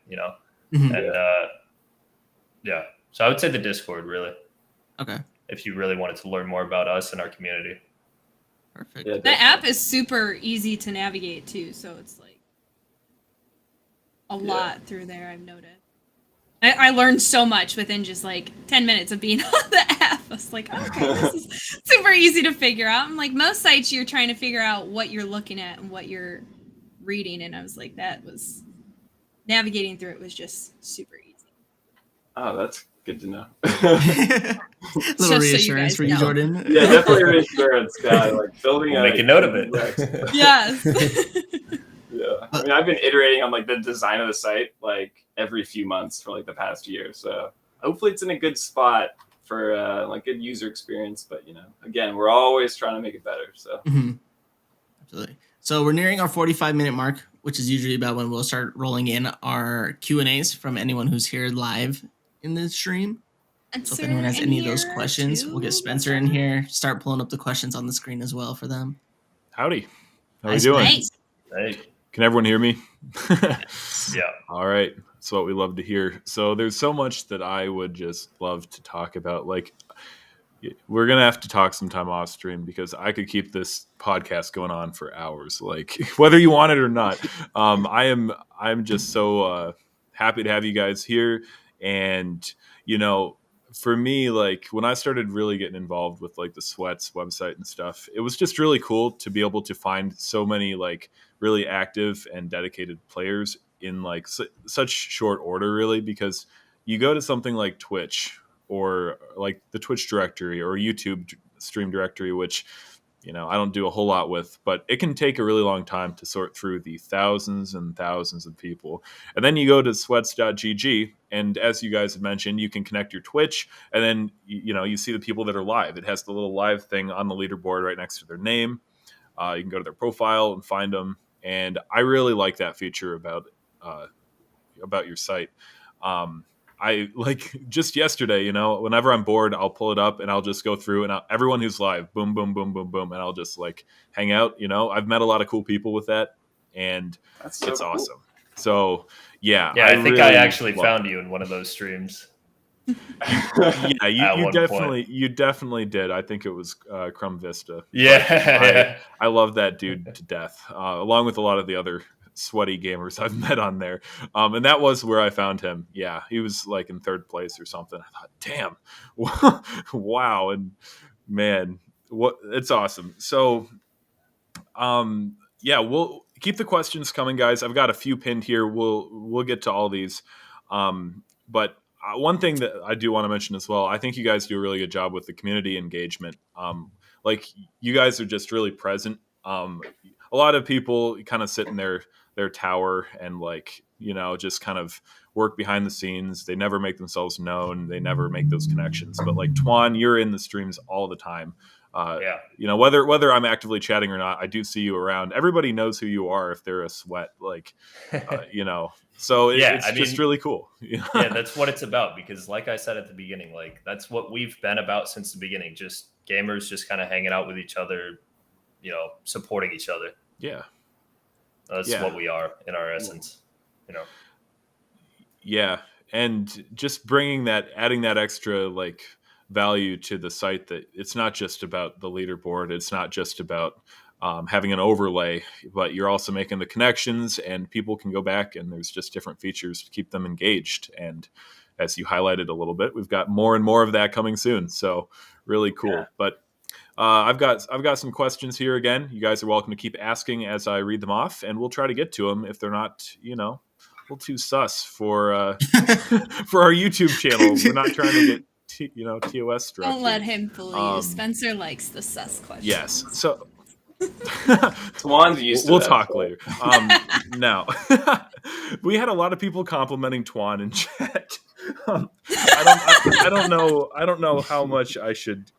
S3: Mm-hmm.
S6: And so I would say the Discord, really.
S3: Okay.
S6: If you really wanted to learn more about us and our community.
S3: Perfect.
S5: Yeah,
S4: The app is super easy to navigate too, so it's like a lot through there. I've noticed. I learned so much within just like 10 minutes of being on the app. I was like, okay, this is super easy to figure out. I'm like, most sites you're trying to figure out what you're looking at and what you're reading, and I was like, that was navigating through it was just super easy.
S5: Oh, that's good to know.
S3: Little reassurance for you, Jordan.
S5: Yeah, definitely reassurance, guy. Like building.
S6: We'll make a note of it.
S4: Yes.
S5: Yeah, I mean, I've been iterating on like the design of the site like every few months for like the past year. So hopefully it's in a good spot for like good user experience. But again, we're always trying to make it better. So
S3: Absolutely. So we're nearing our 45-minute mark, which is usually about when we'll start rolling in our Q&As from anyone who's here live in the stream. So if anyone has any of those questions, we'll get Spencer in here, start pulling up the questions on the screen as well for them.
S7: Howdy. How are you doing?
S4: Nice.
S6: Hey.
S7: Can everyone hear me?
S6: Yeah.
S7: All right. That's what we love to hear. So there's so much that I would just love to talk about. Like, we're going to have to talk sometime off stream because I could keep this podcast going on for hours, like whether you want it or not. I'm just so happy to have you guys here. And, for me, like when I started really getting involved with like the Sweats website and stuff, it was just really cool to be able to find so many like really active and dedicated players in like such short order, really, because you go to something like Twitch or like the Twitch directory or YouTube stream directory, which, I don't do a whole lot with, but it can take a really long time to sort through the thousands and thousands of people. And then you go to sweats.gg, and as you guys have mentioned, you can connect your Twitch, and then, you see the people that are live. It has the little live thing on the leaderboard right next to their name. You can go to their profile and find them. and I really like that feature about your site. I like just yesterday, you know, whenever I'm bored, I'll pull it up and I'll just go through and everyone who's live, boom, boom, boom, boom, boom, and I'll just like hang out. You know, I've met a lot of cool people with that, and
S5: That's so
S7: it's
S5: cool.
S7: awesome. So yeah,
S6: Yeah, I think
S7: really
S6: I actually
S7: love
S6: found
S7: it.
S6: you in one of those streams.
S7: Yeah,
S6: At one
S7: you definitely did. I think it was Crumb Vista.
S6: Yeah.
S7: I love that dude to death, along with a lot of the other sweaty gamers I've met on there. And that was where I found him. Yeah, he was like in third place or something. I thought, damn, wow, and man, it's awesome. So, yeah, we'll keep the questions coming, guys. I've got a few pinned here. We'll get to all these, but. One thing that I do want to mention as well, I think you guys do a really good job with the community engagement. Like you guys are just really present. A lot of people kind of sit in their tower and like, you know, just kind of work behind the scenes. They never make themselves known. They never make those connections. But like Twan, you're in the streams all the time.
S6: Yeah.
S7: You know, whether I'm actively chatting or not, I do see you around. Everybody knows who you are if they're a sweat, like, you know. So it's just really cool.
S6: Yeah, that's what it's about. Because like I said at the beginning, like that's what we've been about since the beginning. Just gamers just kind of hanging out with each other, you know, supporting each other.
S7: Yeah.
S6: That's what we are in our essence, you know.
S7: Yeah. And just adding that extra like value to the site, that it's not just about the leaderboard. It's not just about having an overlay, but you're also making the connections, and people can go back and there's just different features to keep them engaged. And as you highlighted a little bit, we've got more and more of that coming soon. So really cool. Yeah. But I've got some questions here again. You guys are welcome to keep asking as I read them off, and we'll try to get to them if they're not, you know, a little too sus for for our YouTube channel. We're not trying to get TOS struck.
S4: Don't let him fool you. Spencer likes the sus questions.
S7: Yes. So
S5: Twan's used to
S7: we'll
S5: that,
S7: talk
S5: so.
S7: later. Now, we had a lot of people complimenting Twan in chat. I don't know how much I should.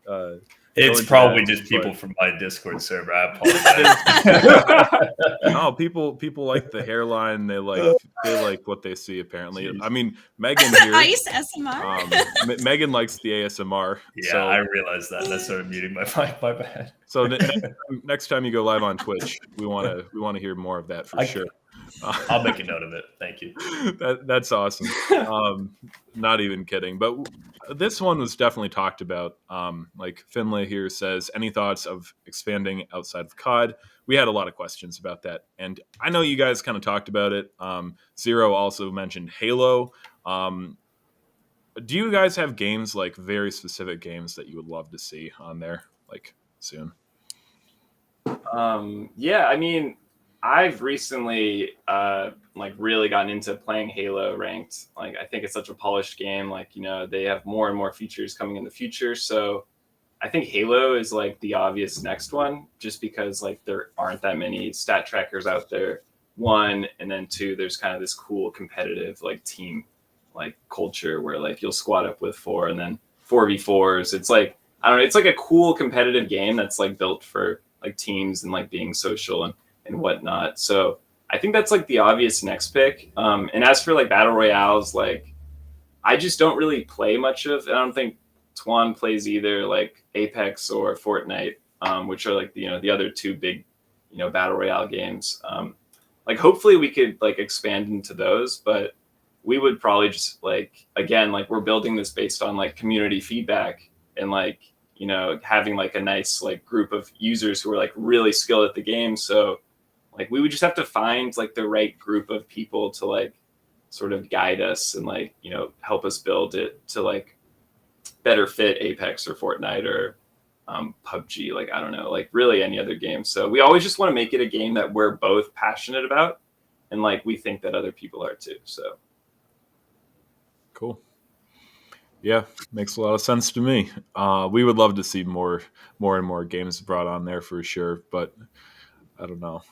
S6: It's probably just people from my Discord server. I apologize.
S7: No, people like the hairline. They like what they see. Apparently, jeez. I mean, Megan here.
S4: Ice SMR.
S7: Megan likes the ASMR.
S6: Yeah,
S7: so,
S6: I realized that. That's sort of muting my mic. My bad.
S7: So next time you go live on Twitch, we want to hear more of that for sure.
S6: I'll make a note of it. Thank you.
S7: That's awesome. Not even kidding. But this one was definitely talked about. Like Finlay here says, any thoughts of expanding outside of COD? We had a lot of questions about that. And I know you guys kind of talked about it. Zero also mentioned Halo. Do you guys have games, like very specific games that you would love to see on there, like soon?
S5: Yeah, I mean, I've recently like really gotten into playing Halo ranked. Like I think it's such a polished game. Like, you know, they have more and more features coming in the future. So I think Halo is like the obvious next one, just because like there aren't that many stat trackers out there. One, and then two, there's kind of this cool competitive like team like culture where like you'll squad up with four and then 4v4s. It's like, I don't know, it's like a cool competitive game that's like built for like teams and like being social and whatnot. So I think that's like the obvious next pick. And as for like battle royales, like I just don't really play much of. I don't think Twan plays either, like Apex or Fortnite, which are like the other two big battle royale games. Like hopefully we could like expand into those, but we would probably just like, again, like we're building this based on like community feedback and like having like a nice like group of users who are like really skilled at the game. So like we would just have to find like the right group of people to like sort of guide us and like help us build it to like better fit Apex or Fortnite or PUBG, like I don't know, like really any other game. So we always just want to make it a game that we're both passionate about and like we think that other people are too. So
S7: cool. Yeah, makes a lot of sense to me. We would love to see more and more games brought on there for sure, but I don't know.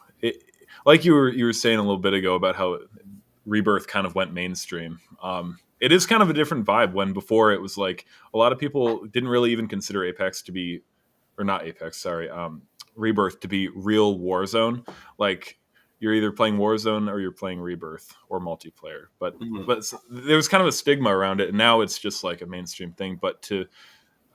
S7: Like you were saying a little bit ago about how Rebirth kind of went mainstream. It is kind of a different vibe when before it was like a lot of people didn't really even consider Apex to be, or not Apex, sorry, Rebirth to be real Warzone. Like you're either playing Warzone or you're playing Rebirth or multiplayer. But
S5: Mhm.
S7: but there was kind of a stigma around it, and now it's just like a mainstream thing. But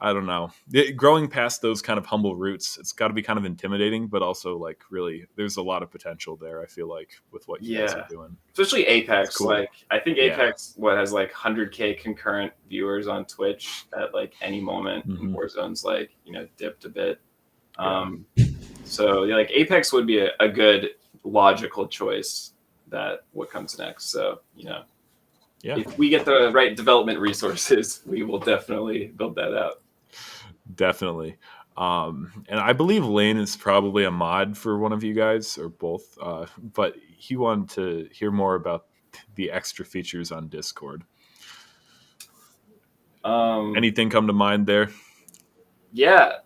S7: I don't know, growing past those kind of humble roots, it's got to be kind of intimidating, but also like really, there's a lot of potential there. I feel like with what you guys are doing,
S5: especially Apex.
S7: Cool.
S5: Like I think
S7: Yeah.
S5: Apex has like 100K concurrent viewers on Twitch at like any moment.
S7: Mhm.
S5: And Warzone's like dipped a bit.
S7: Yeah.
S5: So yeah, like Apex would be a good logical choice. That what comes next. So
S7: yeah,
S5: if we get the right development resources, we will definitely build that out.
S7: definitely. And I believe Lane is probably a mod for one of you guys or both, but he wanted to hear more about the extra features on Discord. Anything come to mind there?
S5: Yeah.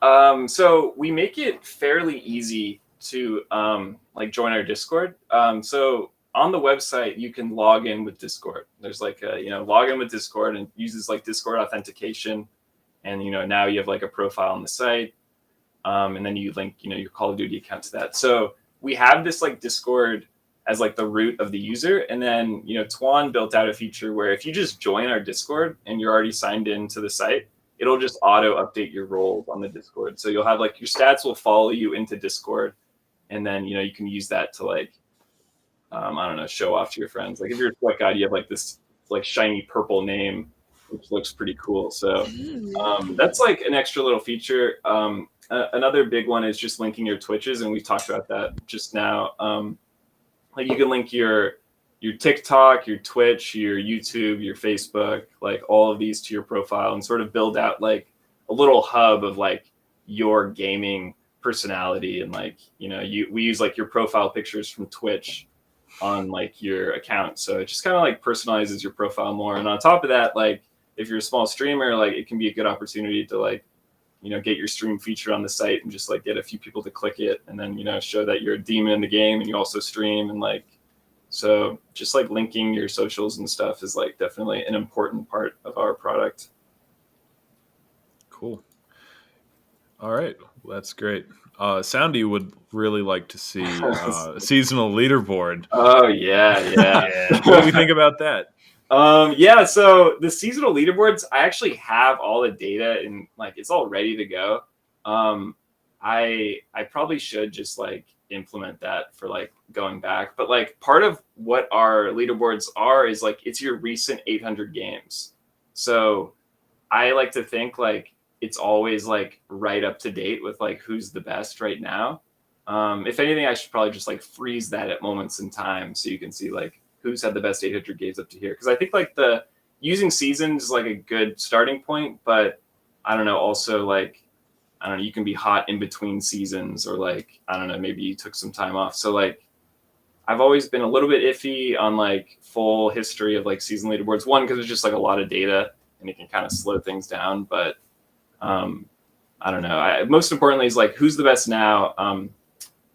S5: So we make it fairly easy to like join our Discord. So on the website, you can log in with Discord. There's like a log in with Discord and uses like Discord authentication. And now you have like a profile on the site, and then you link your Call of Duty account to that. So we have this like Discord as like the root of the user, and then Twan built out a feature where if you just join our Discord and you're already signed into the site, it'll just auto update your roles on the Discord. So you'll have like your stats will follow you into Discord, and then you can use that to like I don't know, show off to your friends. Like if you're a Sweat guy, you have like this like shiny purple name, which looks pretty cool. So that's like an extra little feature. Another big one is just linking your Twitches, and we talked about that just now. Like you can link your TikTok, your Twitch, your YouTube, your Facebook, like all of these to your profile, and sort of build out like a little hub of like your gaming personality. And like we use like your profile pictures from Twitch on like your account, so it just kind of like personalizes your profile more. And on top of that, like if you're a small streamer, like it can be a good opportunity to like get your stream featured on the site and just like get a few people to click it, and then show that you're a demon in the game and you also stream. And like so just like linking your socials and stuff is like definitely an important part of our product.
S7: Cool. All right, well, that's great. Soundy would really like to see a seasonal leaderboard.
S5: Oh yeah.
S7: What do we think about that?
S5: Yeah, so the seasonal leaderboards, I actually have all the data and like it's all ready to go. I probably should just like implement that for like going back. But like part of what our leaderboards are is like it's your recent 800 games. So I like to think like it's always like right up to date with like who's the best right now. If anything, I should probably just like freeze that at moments in time so you can see like who's had the best 800 games up to here. Because I think like the using seasons is like a good starting point, but I don't know, also like, I don't know, you can be hot in between seasons, or like, I don't know, maybe you took some time off. So like, I've always been a little bit iffy on like full history of like season leaderboards. One, because it's just like a lot of data and it can kind of slow things down. But I don't know. Most importantly is like, who's the best now?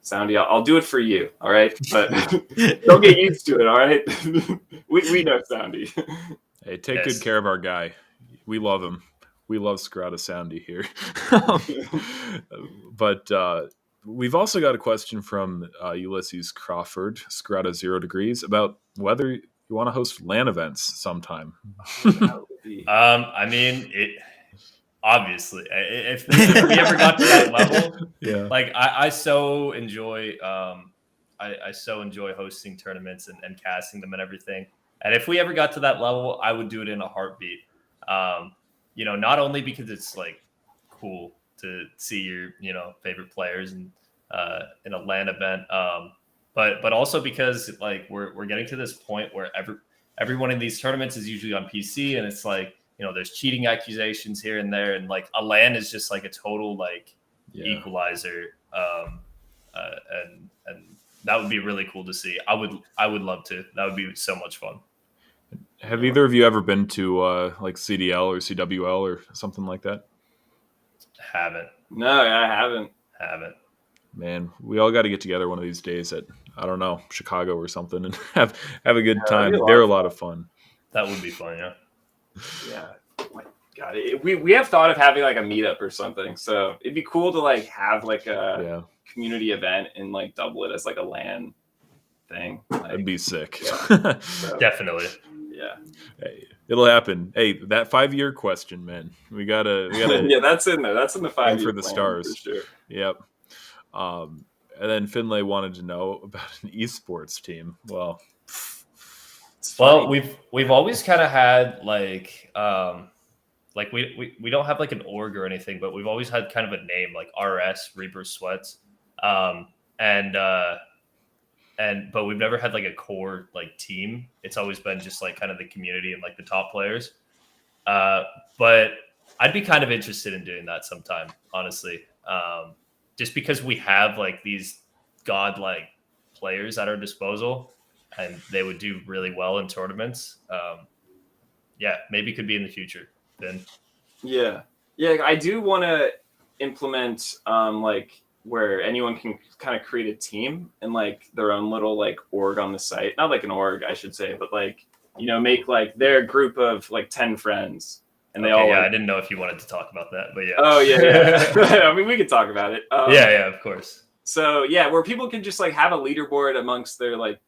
S5: Soundy, I'll do it for you, all right? But don't get used to it, all right? we know Soundy.
S7: Hey, take good care of our guy. We love him. We love Skirata Soundy here. But we've also got a question from Ulysses Crawford, Skirata 0 Degrees, about whether you want to host LAN events sometime.
S6: I mean, obviously, if we ever got to that level,
S7: yeah,
S6: like I so enjoy I so enjoy hosting tournaments and casting them and everything. And if we ever got to that level, I would do it in a heartbeat. Not only because it's like cool to see your favorite players and in a LAN event, but also because like we're getting to this point where everyone in these tournaments is usually on PC, and it's like there's cheating accusations here and there, and like a LAN is just like a total like equalizer, and that would be really cool to see. I would love to. That would be so much fun.
S7: Have either of you ever been to like CDL or CWL or something like that?
S6: Haven't.
S5: No, I haven't.
S7: Man, we all got to get together one of these days at, I don't know, Chicago or something, and have a good time. They're a lot of fun.
S6: That would be fun, yeah.
S5: Yeah. Oh my God. We have thought of having like a meetup or something. So it'd be cool to like have like a community event and like double it as like a LAN. thing.
S7: That'd be sick.
S5: So,
S6: Definitely.
S5: yeah.
S7: Hey, it'll happen. Hey, that 5-year question, man. We gotta
S5: Yeah, that's in there. That's in the
S7: aim
S5: 5-year
S7: for the
S5: plan,
S7: stars.
S5: for sure.
S7: Yep. And then Finlay wanted to know about an esports team. Well,
S6: we've always kind of had like we don't have like an org or anything, but we've always had kind of a name like RS Rebirth Sweats, but we've never had like a core like team. It's always been just like kind of the community and like the top players. But I'd be kind of interested in doing that sometime, honestly. Just because we have like these godlike players at our disposal and they would do really well in tournaments. Yeah, maybe could be in the future then.
S5: Yeah. I do want to implement like where anyone can kind of create a team and like their own little like org on the site. Not like an org, I should say, but like, make like their group of like 10 friends. And they all
S6: yeah,
S5: like,
S6: I didn't know if you wanted to talk about that, but yeah.
S5: Oh yeah. I mean, we could talk about it.
S6: Yeah, of course.
S5: So yeah, where people can just like have a leaderboard amongst their like,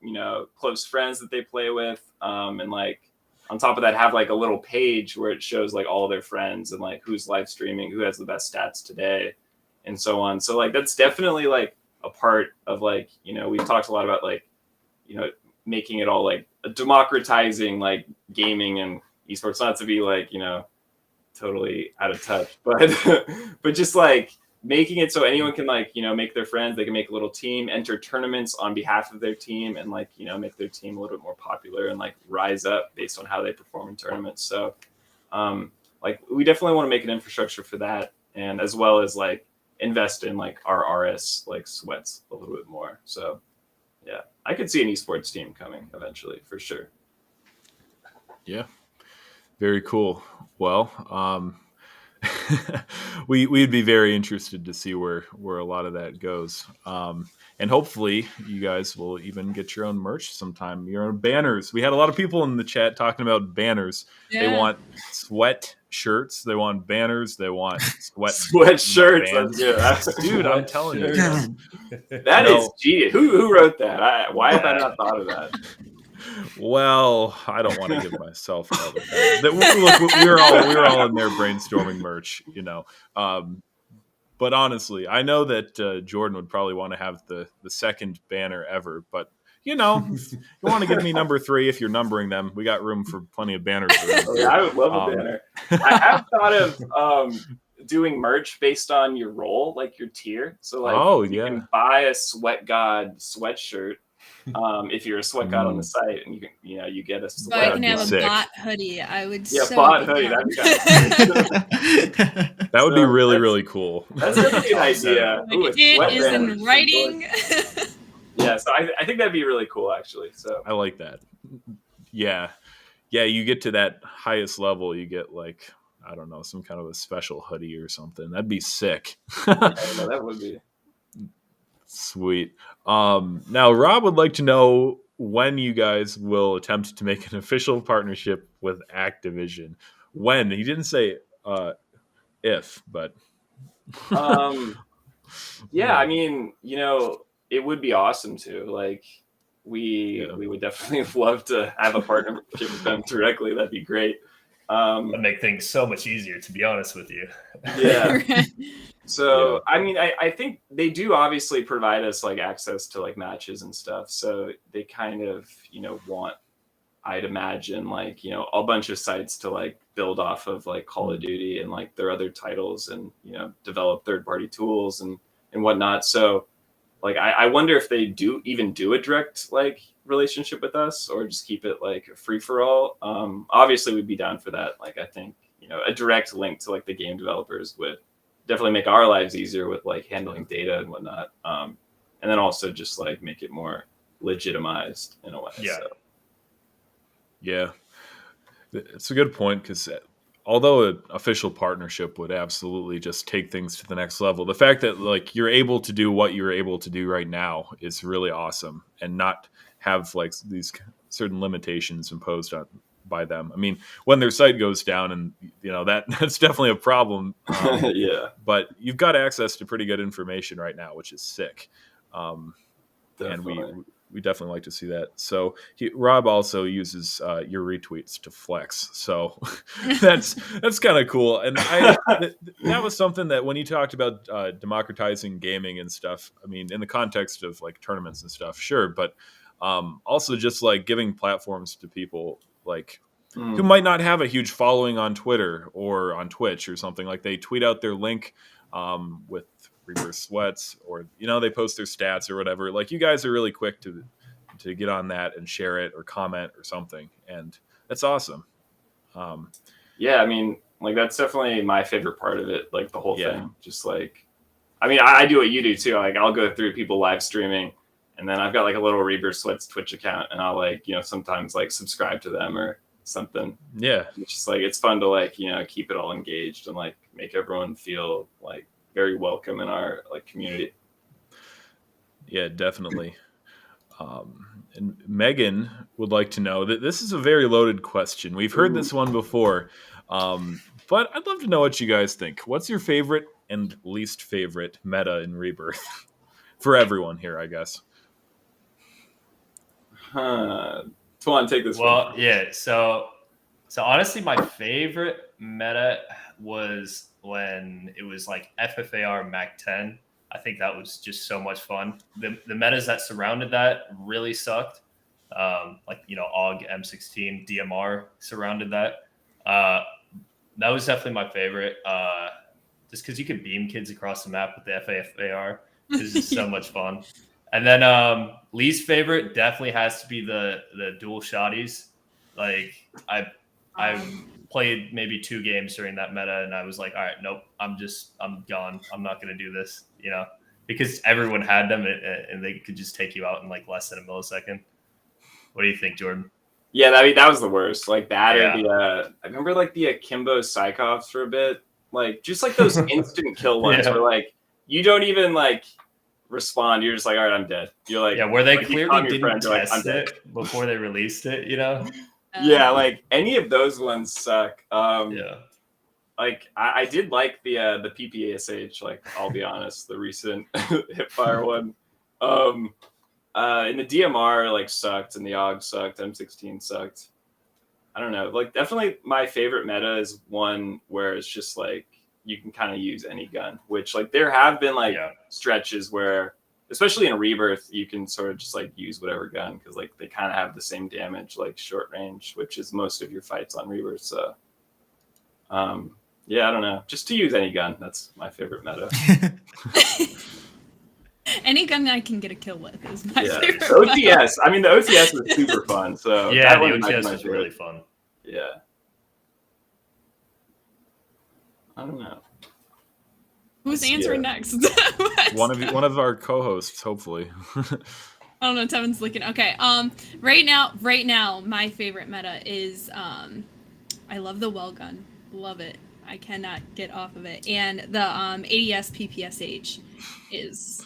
S5: close friends that they play with. And like on top of that, have like a little page where it shows like all their friends and like who's live streaming, who has the best stats today, and so on. So like that's definitely like a part of like, we've talked a lot about like, making it all like democratizing like gaming and esports, not to be like, totally out of touch, but just like making it so anyone can like, make their friends, they can make a little team, enter tournaments on behalf of their team and like, make their team a little bit more popular and like rise up based on how they perform in tournaments. So like we definitely want to make an infrastructure for that, and as well as like invest in like our RS like sweats a little bit more. So yeah, I could see an esports team coming eventually for sure.
S7: Yeah. Very cool. Well, we'd be very interested to see where a lot of that goes. And hopefully you guys will even get your own merch sometime, your own banners. We had a lot of people in the chat talking about banners.
S4: Yeah.
S7: They want sweat shirts. They want banners. They want
S5: sweat shirts.
S7: Dude, I'm telling you.
S5: That is genius. Who wrote that? Why have I not thought of that?
S7: Well, I don't want to give myself credit. We were all in there brainstorming merch, But honestly, I know that Jordan would probably want to have the second banner ever. But you want to give me number 3 if you're numbering them. We got room for plenty of banners.
S5: I would love a banner. I have thought of doing merch based on your role, like your tier. So like, you can buy a Sweat God sweatshirt. If you're a sweat god on the site, and you can, you get a sweat.
S4: But I can have a bot hoodie. I would.
S5: Yeah,
S4: so
S5: bot hoodie. That'd be
S7: that would be really, really cool.
S5: That's definitely an idea.
S4: Like, it is in writing.
S5: Yeah, so I think that'd be really cool, actually. So
S7: I like that. Yeah. You get to that highest level, you get like, I don't know, some kind of a special hoodie or something. That'd be sick.
S5: That would be
S7: sweet. Now Rob would like to know when you guys will attempt to make an official partnership with Activision. When? He didn't say if, but
S5: yeah, I mean, it would be awesome to like we would definitely love to have a partnership with them directly. That'd be great.
S6: That'd make things so much easier, to be honest with you.
S5: Yeah. So, I mean, I think they do obviously provide us like access to like matches and stuff. So they kind of, want, I'd imagine like, a bunch of sites to like build off of like Call of Duty and like their other titles and, develop third-party tools and whatnot. So like, I wonder if they do a direct like relationship with us or just keep it like free for all. Obviously we'd be down for that. Like, I think, a direct link to like the game developers would definitely make our lives easier with like handling data and whatnot. And then also just like make it more legitimized in a way.
S6: Yeah.
S5: So.
S7: Yeah. It's a good point because although an official partnership would absolutely just take things to the next level, the fact that like you're able to do what you're able to do right now is really awesome and not have like these certain limitations imposed by them. I mean, when their site goes down and that's definitely a problem.
S5: Yeah.
S7: But you've got access to pretty good information right now, which is sick. And we definitely like to see that. So Rob also uses your retweets to flex. So that's kind of cool. And that was something that when you talked about democratizing gaming and stuff, I mean, in the context of like tournaments and stuff, sure, but also just like giving platforms to people like who might not have a huge following on Twitter or on Twitch or something. Like they tweet out their link with Rebirth Sweats, or they post their stats or whatever. Like you guys are really quick to get on that and share it or comment or something, and that's awesome.
S5: Yeah, I mean, like that's definitely my favorite part of it. Like the whole thing, just like, I mean, I do what you do too. Like I'll go through people live streaming, and then I've got like a little Rebirth Sweats Twitch account, and I'll like sometimes like subscribe to them or something.
S7: Yeah,
S5: it's just like it's fun to like keep it all engaged and like make everyone feel like very welcome in our like community.
S7: Yeah, definitely. And Megan would like to know that this is a very loaded question. We've heard this one before, but I'd love to know what you guys think. What's your favorite and least favorite meta in Rebirth? For everyone here, I guess.
S5: Twan, take this one.
S6: Well, yeah. So honestly, my favorite meta was when it was like FFAR Mac 10. I think that was just so much fun. The metas that surrounded that really sucked. Like AUG, M16, DMR surrounded that. That was definitely my favorite. Just because you could beam kids across the map with the FFAR. This is so much fun. And then least favorite definitely has to be the dual shotties. Like I played maybe 2 games during that meta, and I was like, all right, nope, I'm gone. I'm not going to do this, because everyone had them and they could just take you out in like less than a millisecond. What do you think, Jordan?
S5: Yeah, that was the worst. Like that, or I remember like the Akimbo Psychops for a bit. Like just like those instant kill ones where like you don't even like respond. You're just like, all right, I'm dead. You're like,
S6: where they
S5: like,
S6: clearly didn't test it before they released it,
S5: Yeah, like any of those ones suck.
S6: Yeah.
S5: Like I did like the PPASH, like I'll be honest, the recent hipfire one. And the DMR like sucked, and the AUG sucked, M16 sucked. I don't know. Like definitely my favorite meta is one where it's just like you can kind of use any gun, which like there have been like stretches where, especially in Rebirth, you can sort of just like use whatever gun because like they kind of have the same damage, like short range, which is most of your fights on Rebirth. So, yeah, I don't know. Just to use any gun, that's my favorite meta.
S4: Any gun that I can get a kill with is my favorite.
S5: The OTS. I mean, the OTS was super fun. So
S6: yeah, the OTS was really fun.
S5: Yeah. I don't know.
S4: Who's answering next?
S7: One of our co-hosts, hopefully.
S4: I don't know. Tevin's looking. Okay. Right now, my favorite meta is I love the well gun. Love it. I cannot get off of it. And the ADS PPSH is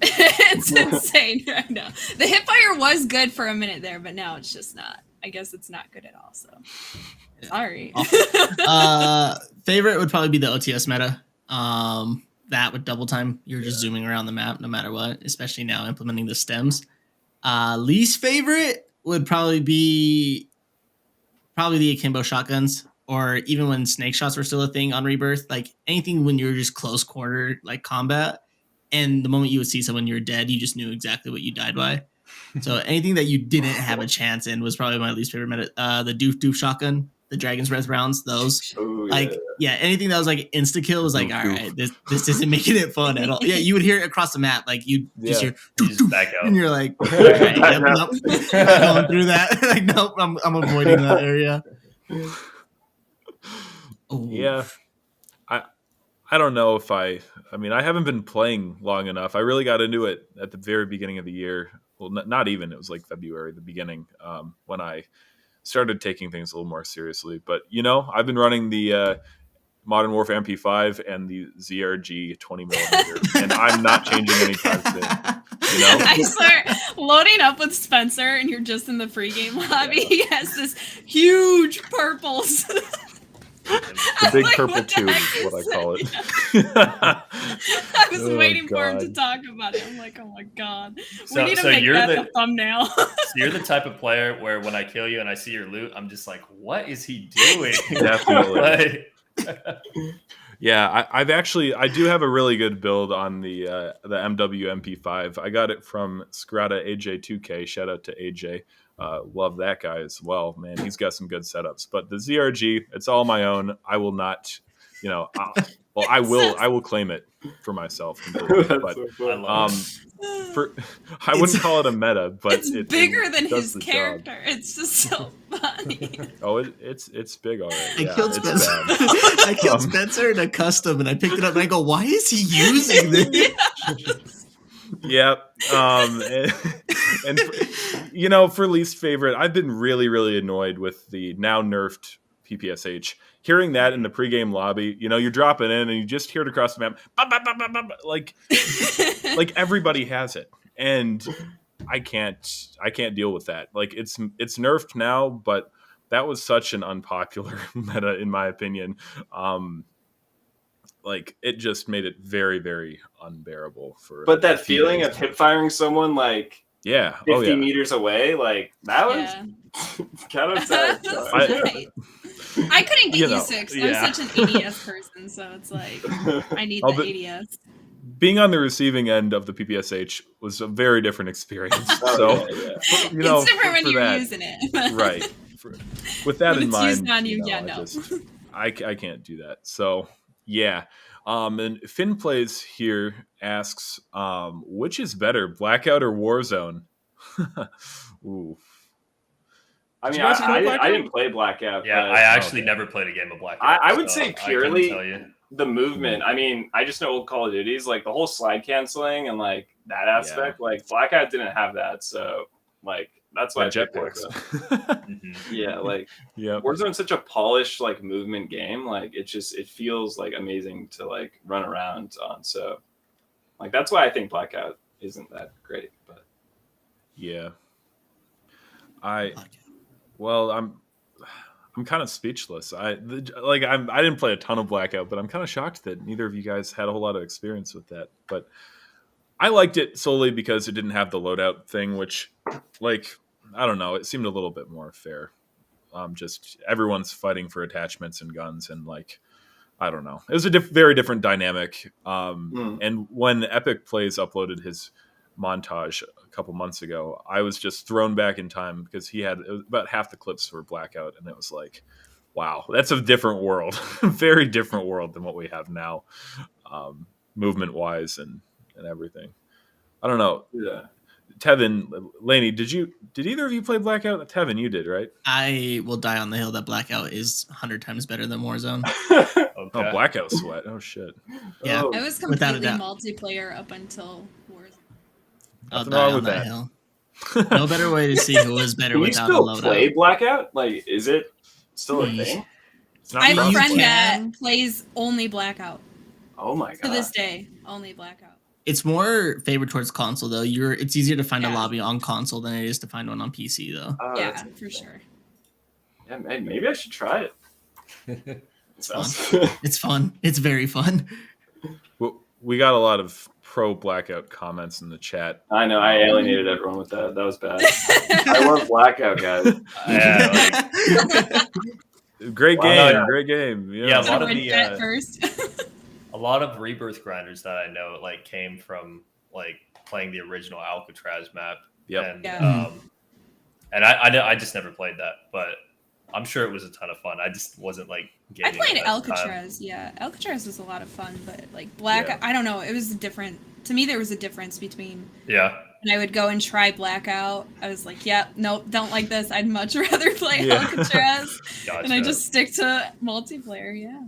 S4: it's insane right now. The hipfire was good for a minute there, but now it's just not. I guess it's not good at all. So sorry.
S3: Favorite would probably be the OTS meta. That with double time, you're just zooming around the map no matter what, especially now implementing the stems. Least favorite would probably be the akimbo shotguns, or even when snake shots were still a thing on Rebirth, like anything when you're just close quarter like combat, and the moment you would see someone you're dead, you just knew exactly what you died by. So anything that you didn't have a chance in was probably my least favorite meta. The doof shotgun, the Dragon's Breath rounds, those. Anything that was like insta kill was like, all right, this isn't making it fun at all. Yeah, you would hear it across the map, like you just hear doof,
S6: back out,
S3: and you're like, all right, nope, not going through that. Like, nope, I'm avoiding that area.
S7: Yeah, I don't know if I mean, I haven't been playing long enough. I really got into it at the very beginning of the year. Well, not even. It was like February, the beginning, when I started taking things a little more seriously. But, I've been running the Modern Warfare MP5 and the ZRG 20mm, and I'm not changing anytime soon.
S4: I swear, loading up with Spencer and you're just in the free game lobby, he has this huge purples.
S7: The big
S4: Like,
S7: purple
S4: what the
S7: tube
S4: heck
S7: is what I
S4: is
S7: call
S4: it?
S7: it.
S4: I was
S7: Oh,
S4: waiting for him to
S7: God.
S4: talk about it. I'm like, oh my god,
S6: So-
S4: we need to
S6: so
S4: make
S6: you're
S4: that
S6: the-
S4: the thumbnail.
S6: So you're the type of player where when I kill you and I see your loot, I'm just like, what is he doing?
S7: Definitely.
S6: Like-
S7: Yeah, I do have a really good build on the MW MP5. I got it from Skirata AJ2K. Shout out to AJ. Love that guy as well, man. He's got some good setups. But the ZRG, it's all my own. I will not, I will claim it for myself completely.
S5: That's
S7: But
S5: so
S6: I
S5: funny.
S6: love
S7: I wouldn't call it a meta, but
S4: It's bigger than
S7: does
S4: his
S7: the job.
S4: character. It's just so funny.
S7: Oh, it's big already.
S3: I
S7: Yeah,
S3: killed
S7: it's
S3: Spencer.
S7: bad.
S3: I killed Spencer in a custom, and I picked it up, and I go, "Why is he using this?"
S7: Yep. For least favorite, I've been really, really annoyed with the now nerfed PPSH. Hearing that in the pregame lobby, you're dropping in and you just hear it across the map, bah, bah, bah, bah, bah, bah, like everybody has it, and I can't deal with that. Like it's nerfed now, but that was such an unpopular meta in my opinion. Like it just made it very, very unbearable for.
S5: But that
S7: a few
S5: feeling
S7: days.
S5: of hip firing someone like 50 meters away, like that was
S4: Yeah.
S5: kind of
S4: That's
S5: sad.
S4: right. I couldn't get
S7: You know,
S4: used to it 'cause
S7: yeah.
S4: I'm such an ADS person, so it's like I need
S7: Oh,
S4: the
S7: but-
S4: ADS.
S7: Being on the receiving end of the PPSH was a very different experience.
S5: Oh,
S7: So,
S5: yeah.
S4: It's different when
S7: for
S4: you're
S7: that,
S4: using it.
S7: right? With that
S4: When
S7: in
S4: it's
S7: mind,
S4: used on you, yeah,
S7: I
S4: no.
S7: I can't do that. So yeah. And Finn Plays here asks, which is better, Blackout or Warzone? Ooh.
S5: I
S7: Did
S5: mean,
S7: you guys play
S5: I
S7: Blackout?
S5: didn't play Blackout.
S6: yeah,
S5: but
S6: I actually
S7: okay.
S6: never played a game of Blackout.
S5: I would
S6: so
S5: say
S6: I couldn't
S5: purely
S6: tell you.
S5: the movement. I mean, I just know old Call of Duties, like the whole slide canceling and like that aspect. Like Blackout didn't have that, so like that's why I picked
S7: jetpacks.
S5: Warzone.
S6: Mhm.
S5: Yeah, like
S7: Yeah.
S5: Warzone's such a polished like movement game. Like it feels like amazing to like run around on. So like that's why I think Blackout isn't that great. But
S7: Yeah. I'm kind of speechless. I didn't play a ton of Blackout, but I'm kind of shocked that neither of you guys had a whole lot of experience with that. But I liked it solely because it didn't have the loadout thing, which, like, I don't know, it seemed a little bit more fair. Just everyone's fighting for attachments and guns, and like, I don't know, it was a very different dynamic. And when Epic Plays uploaded his montage a couple months ago, I was just thrown back in time because it was about half the clips were Blackout, and it was like, wow, that's a different world, very different world than what we have now, movement wise and everything. I don't know.
S5: yeah.
S7: Tevin, Lainie, did either of you play Blackout? Tevin, you did, right?
S3: I will die on the hill that Blackout is 100 times better than Warzone.
S6: Okay.
S7: Oh, Blackout Sweat. Oh shit.
S3: Yeah.
S5: Oh,
S4: I was
S3: Without a
S4: completely
S3: doubt.
S4: multiplayer up until Warzone.
S3: I'll
S7: Nothing
S3: die
S7: wrong
S3: on
S7: with
S3: that
S7: that.
S3: hill. No better way to see who is better
S5: Can you
S3: without a
S5: still
S3: loadout.
S5: play Blackout? Like, is it still a
S3: Please.
S5: thing?
S7: It's not
S4: I have a
S7: cross-
S4: friend
S3: can.
S4: that plays only Blackout
S5: Oh my god!
S4: to this day. Only Blackout.
S3: It's more favored towards console though. It's easier to find a
S4: Yeah.
S3: lobby on console than it is to find one on PC though.
S5: Oh,
S4: Yeah,
S5: that's-
S4: for sure.
S5: Yeah, maybe I should try it. Sounds
S3: It's fun. It's very fun.
S7: Well, we got a lot of pro Blackout comments in the chat.
S5: I know I alienated everyone with that. That was bad. I want Blackout, guys.
S6: Yeah,
S7: Great
S5: Wow.
S7: game,
S5: Yeah.
S7: great game.
S6: Yeah, a lot of
S4: Went
S6: the,
S4: at first.
S6: a lot of Rebirth grinders that I know like came from like playing the original Alcatraz map.
S7: Yep.
S6: And
S4: Yeah.
S6: and I just never played that, but I'm sure it was a ton of fun. I just wasn't like
S4: I
S6: gaming
S4: played
S6: at that time.
S4: Alcatraz. Yeah, Alcatraz was a lot of fun, but like Blackout,
S7: Yeah.
S4: I don't know. It was different. To me, there was a difference between
S6: Yeah.
S4: when I would go and try Blackout. I was like, yeah, nope, don't like this. I'd much rather play
S7: Yeah.
S4: Alcatraz.
S6: Gotcha.
S4: And I just stick to multiplayer. Yeah.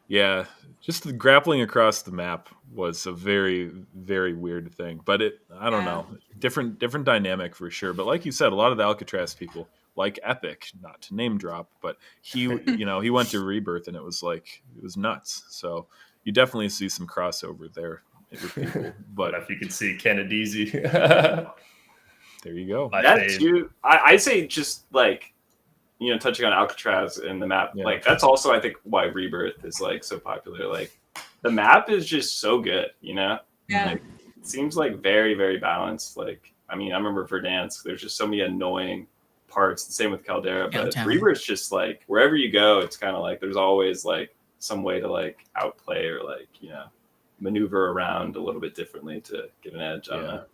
S7: Yeah, just the grappling across the map was a very, very weird thing. But I don't
S4: Yeah.
S7: know, different dynamic for sure. But like you said, a lot of the Alcatraz people, like Epic, not to name drop, but he went to Rebirth and it was nuts. So you definitely see some crossover there with people.
S6: But
S7: But
S6: if you could see Kennedy,
S7: there you go.
S6: my
S5: That
S6: fave.
S5: too. I'd say just like touching on Alcatraz in the map,
S7: Yeah.
S5: like that's also I think why Rebirth is like so popular. Like the map is just so good,
S4: Yeah.
S5: Like, it seems like very, very balanced. Like, I mean, I remember Verdansk, there's just so many annoying parts. The same with Caldera, but
S3: Downtown.
S5: Rebirth's just like wherever you go, it's kind of like there's always like some way to like outplay or like maneuver around a little bit differently to get an edge. I don't know.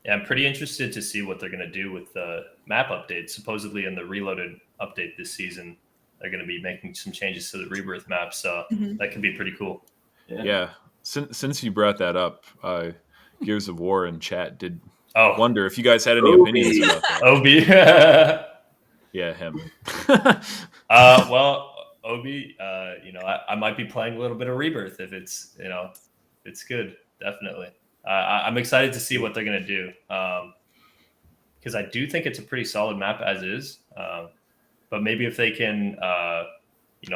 S6: Yeah, I'm pretty interested to see what they're going to do with the map updates. Supposedly in the Reloaded update this season, they're going to be making some changes to the Rebirth map, so that could be pretty cool.
S7: Yeah. Since you brought that up, Gears of War in chat did wonder if you guys had any opinions about that.
S6: Obi.
S7: Yeah, him.
S6: Well, Obi, I might be playing a little bit of Rebirth if it's, it's good. Definitely. I'm excited to see what they're going to do. Because I do think it's a pretty solid map as is. But maybe if they can,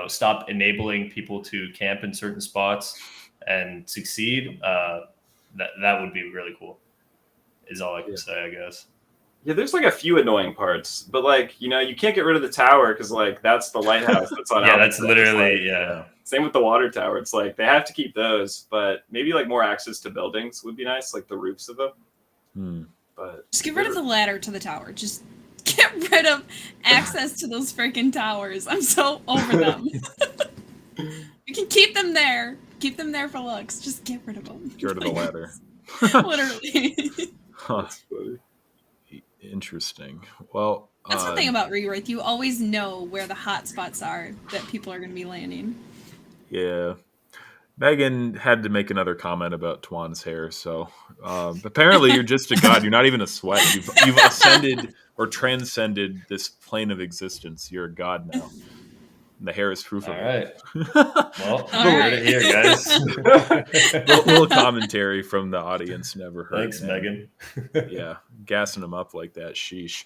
S6: stop enabling people to camp in certain spots and succeed, that would be really cool. Is all I can say, I guess.
S5: Yeah, there's like a few annoying parts, but like you can't get rid of the tower because like that's the lighthouse that's on.
S6: Yeah, that's
S5: Alcatraz.
S6: literally
S5: Like, Same with the water tower. It's like they have to keep those, but maybe like more access to buildings would be nice, like the roofs of them. But
S4: Just get rid of the ladder to the tower. Just get rid of access to those freaking towers. I'm so over them. You can keep them there. Keep them there for looks. Just get rid of them.
S7: Get rid of the ladder.
S4: Literally.
S7: Huh.
S5: That's funny.
S7: Interesting. Well,
S4: That's the thing about Rebirth. You always know where the hot spots are that people are going to be landing.
S7: Yeah. Megan had to make another comment about Twan's hair. So apparently you're just a god. You're not even a sweat. You've ascended or transcended this plane of existence. You're a god now. And the hair is proof of it.
S6: Well, heard it here, guys.
S7: little commentary from the audience never heard.
S6: Thanks, Megan.
S7: Yeah, gassing them up like that. Sheesh.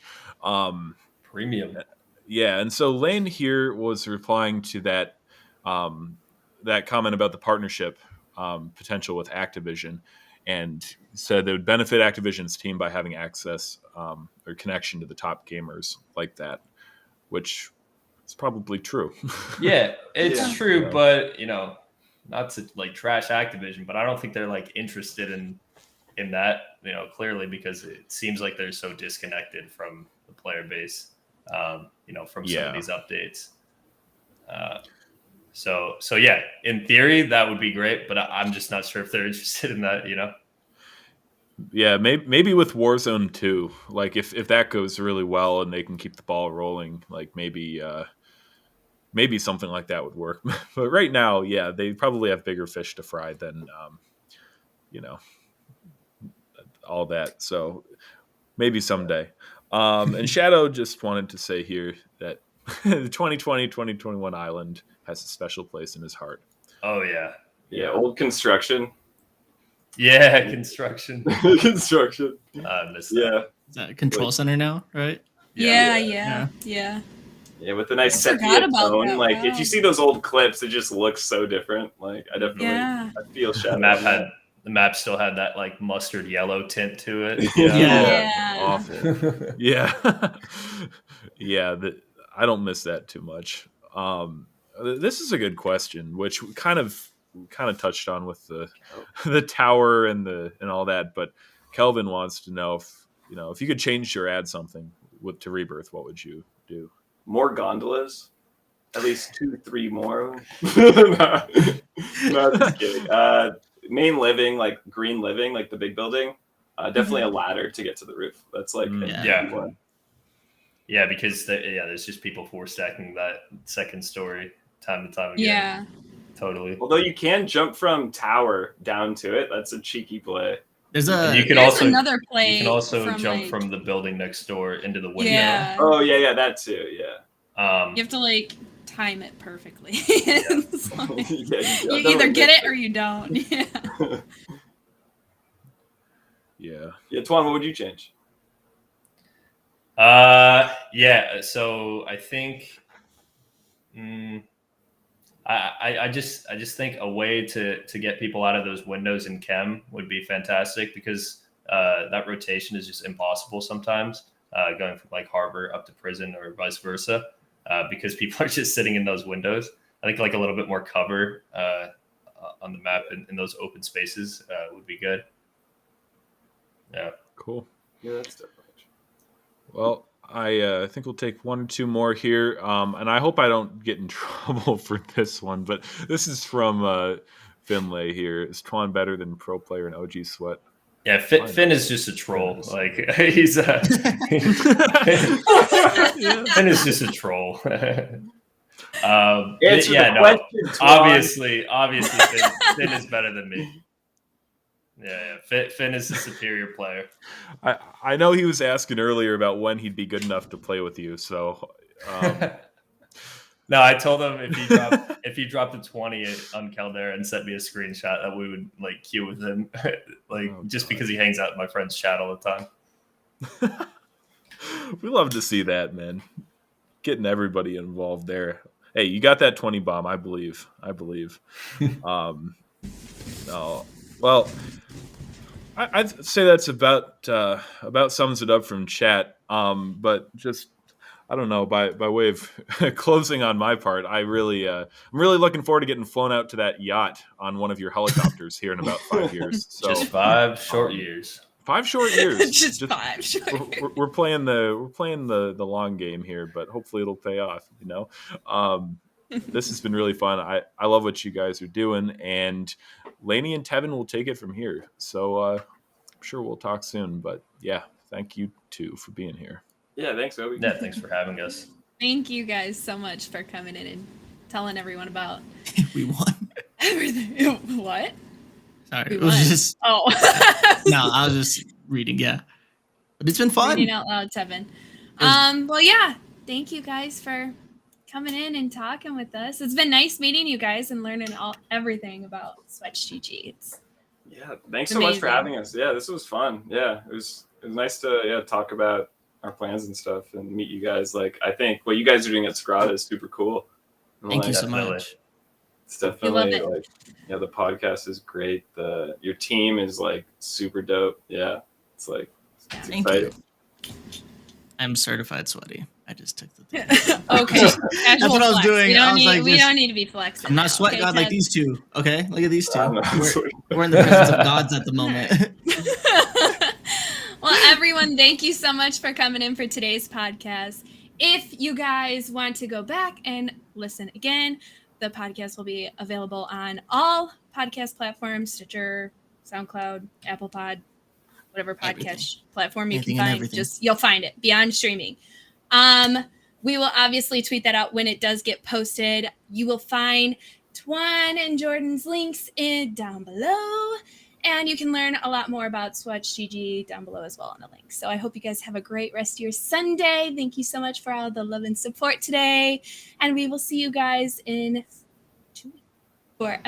S6: Premium.
S7: Yeah, and so Lane here was replying to that that comment about the partnership potential with Activision, and said it would benefit Activision's team by having access or connection to the top gamers like that, which is probably true.
S6: Yeah, it's true, but not to like trash Activision, but I don't think they're like interested in that, clearly, because it seems like they're so disconnected from the player base, from some of these updates. So yeah, in theory that would be great, but I'm just not sure if they're interested in that,
S7: Yeah, maybe with Warzone 2, like if that goes really well and they can keep the ball rolling, like maybe something like that would work. But right now, yeah, they probably have bigger fish to fry than all that. So maybe someday. And Shadow just wanted to say here that the 2020-2021 island has a special place in his heart.
S6: Oh yeah.
S5: Yeah, old construction.
S6: Yeah, construction.
S5: Construction.
S6: I missed that.
S5: Yeah.
S3: Is that a control center now, right?
S4: Yeah.
S5: Yeah, with the nice
S4: forgot
S5: sepia
S4: about
S5: tone.
S4: that,
S5: Like
S4: wow.
S5: if you see those old clips, it just looks so different. Like I definitely I feel Shadow.
S6: The map still had that like mustard yellow tint to it.
S4: Yeah.
S7: Awful. Yeah. Yeah, I don't miss that too much. This is a good question, which we kind of touched on with the tower and all that, but Kelvin wants to know if you could change or add something to Rebirth, what would you do?
S5: More gondolas, at least 2-3 more. No, just kidding. Main living, like green living, like the big building. Definitely a ladder to get to the roof. That's like one.
S6: Yeah, because there's just people force stacking that second story time to time again.
S4: Yeah.
S6: Totally.
S5: Although you can jump from tower down to it. That's a cheeky play.
S3: There's
S4: another play.
S6: You can also jump
S4: like,
S6: from the building next door into the window.
S4: Yeah.
S5: Oh yeah, that too. Yeah.
S4: You have to like time it perfectly.
S5: Yeah.
S4: Like,
S5: you
S4: you either get it or you don't. Yeah.
S7: Yeah.
S5: Yeah, Twan, what would you change?
S6: So I think I just think a way to get people out of those windows in chem would be fantastic, because that rotation is just impossible sometimes, going from like harbor up to prison or vice versa. because people are just sitting in those windows. I think like a little bit more cover on the map in those open spaces would be good. Yeah.
S7: Cool.
S5: Yeah, that's definitely.
S7: Well, I think we'll take one or two more here, and I hope I don't get in trouble for this one. But this is from Finlay here. Is Twan better than pro player in OG Sweat?
S6: Yeah, Finn is just a troll. Like he's Finn is just a troll. Obviously, Finn is better than me. Yeah, Finn is a superior player.
S7: I know he was asking earlier about when he'd be good enough to play with you. So,
S6: no, I told him if he dropped a 20 on Caldera and sent me a screenshot that we would like queue with him, just because he hangs out in my friend's chat all the time.
S7: We love to see that, man. Getting everybody involved there. Hey, you got that 20 bomb, I believe. No, well, I'd say that's about sums it up from chat. But just I don't know, by way of closing on my part, I'm really looking forward to getting flown out to that yacht on one of your helicopters here in about 5 years. So,
S6: just 5 short years.
S7: 5 short years.
S4: just 5 short years.
S7: We're playing the long game here, but hopefully it'll pay off. This has been really fun. I love what you guys are doing, and Lainie and Tevin will take it from here. So I'm sure we'll talk soon. But yeah, thank you two for being here.
S5: Yeah, thanks, Obi.
S6: Yeah, thanks for having us.
S4: Thank you guys so much for coming in and telling everyone about
S3: We won.
S4: everything. What?
S3: Sorry,
S4: We
S3: it was
S4: won.
S3: just
S4: Oh.
S3: no. I was just reading. Yeah, but it's been fun.
S4: Reading out loud, Tevin. Well, yeah. Thank you guys for coming in and talking with us. It's been nice meeting you guys and learning everything about Sweatsgg.
S5: Yeah, thanks so much for having us. Yeah, this was fun. Yeah, it was nice to talk about our plans and stuff and meet you guys. Like, I think what you guys are doing at Skirata is super cool.
S3: Thank you so
S6: definitely.
S3: much.
S5: It's definitely like, the podcast is great. Your team is like super dope. Yeah, it's like it's
S3: Thank
S5: exciting.
S3: you. I'm certified sweaty. I just took the thing.
S4: Okay.
S3: That's what I was doing.
S4: We don't,
S3: I was
S4: need,
S3: like,
S4: we
S3: just-
S4: don't need to be flexing.
S3: I'm not
S4: now,
S3: sweat
S4: okay,
S3: god like
S4: Ted?
S3: these two. Okay, look at these two.
S5: I'm not sweating.
S3: We're in the presence of gods at the moment.
S4: Well, everyone, thank you so much for coming in for today's podcast. If you guys want to go back and listen again, the podcast will be available on all podcast platforms, Stitcher, SoundCloud, Apple Pod, whatever podcast
S3: Everything.
S4: platform you
S3: Anything
S4: can
S3: and
S4: find.
S3: everything.
S4: You'll find it beyond streaming. We will obviously tweet that out when it does get posted. You will find Twan and Jordan's links down below. And you can learn a lot more about Sweatsgg down below as well on the link. So I hope you guys have a great rest of your Sunday. Thank you so much for all the love and support today. And we will see you guys in 2 weeks for episode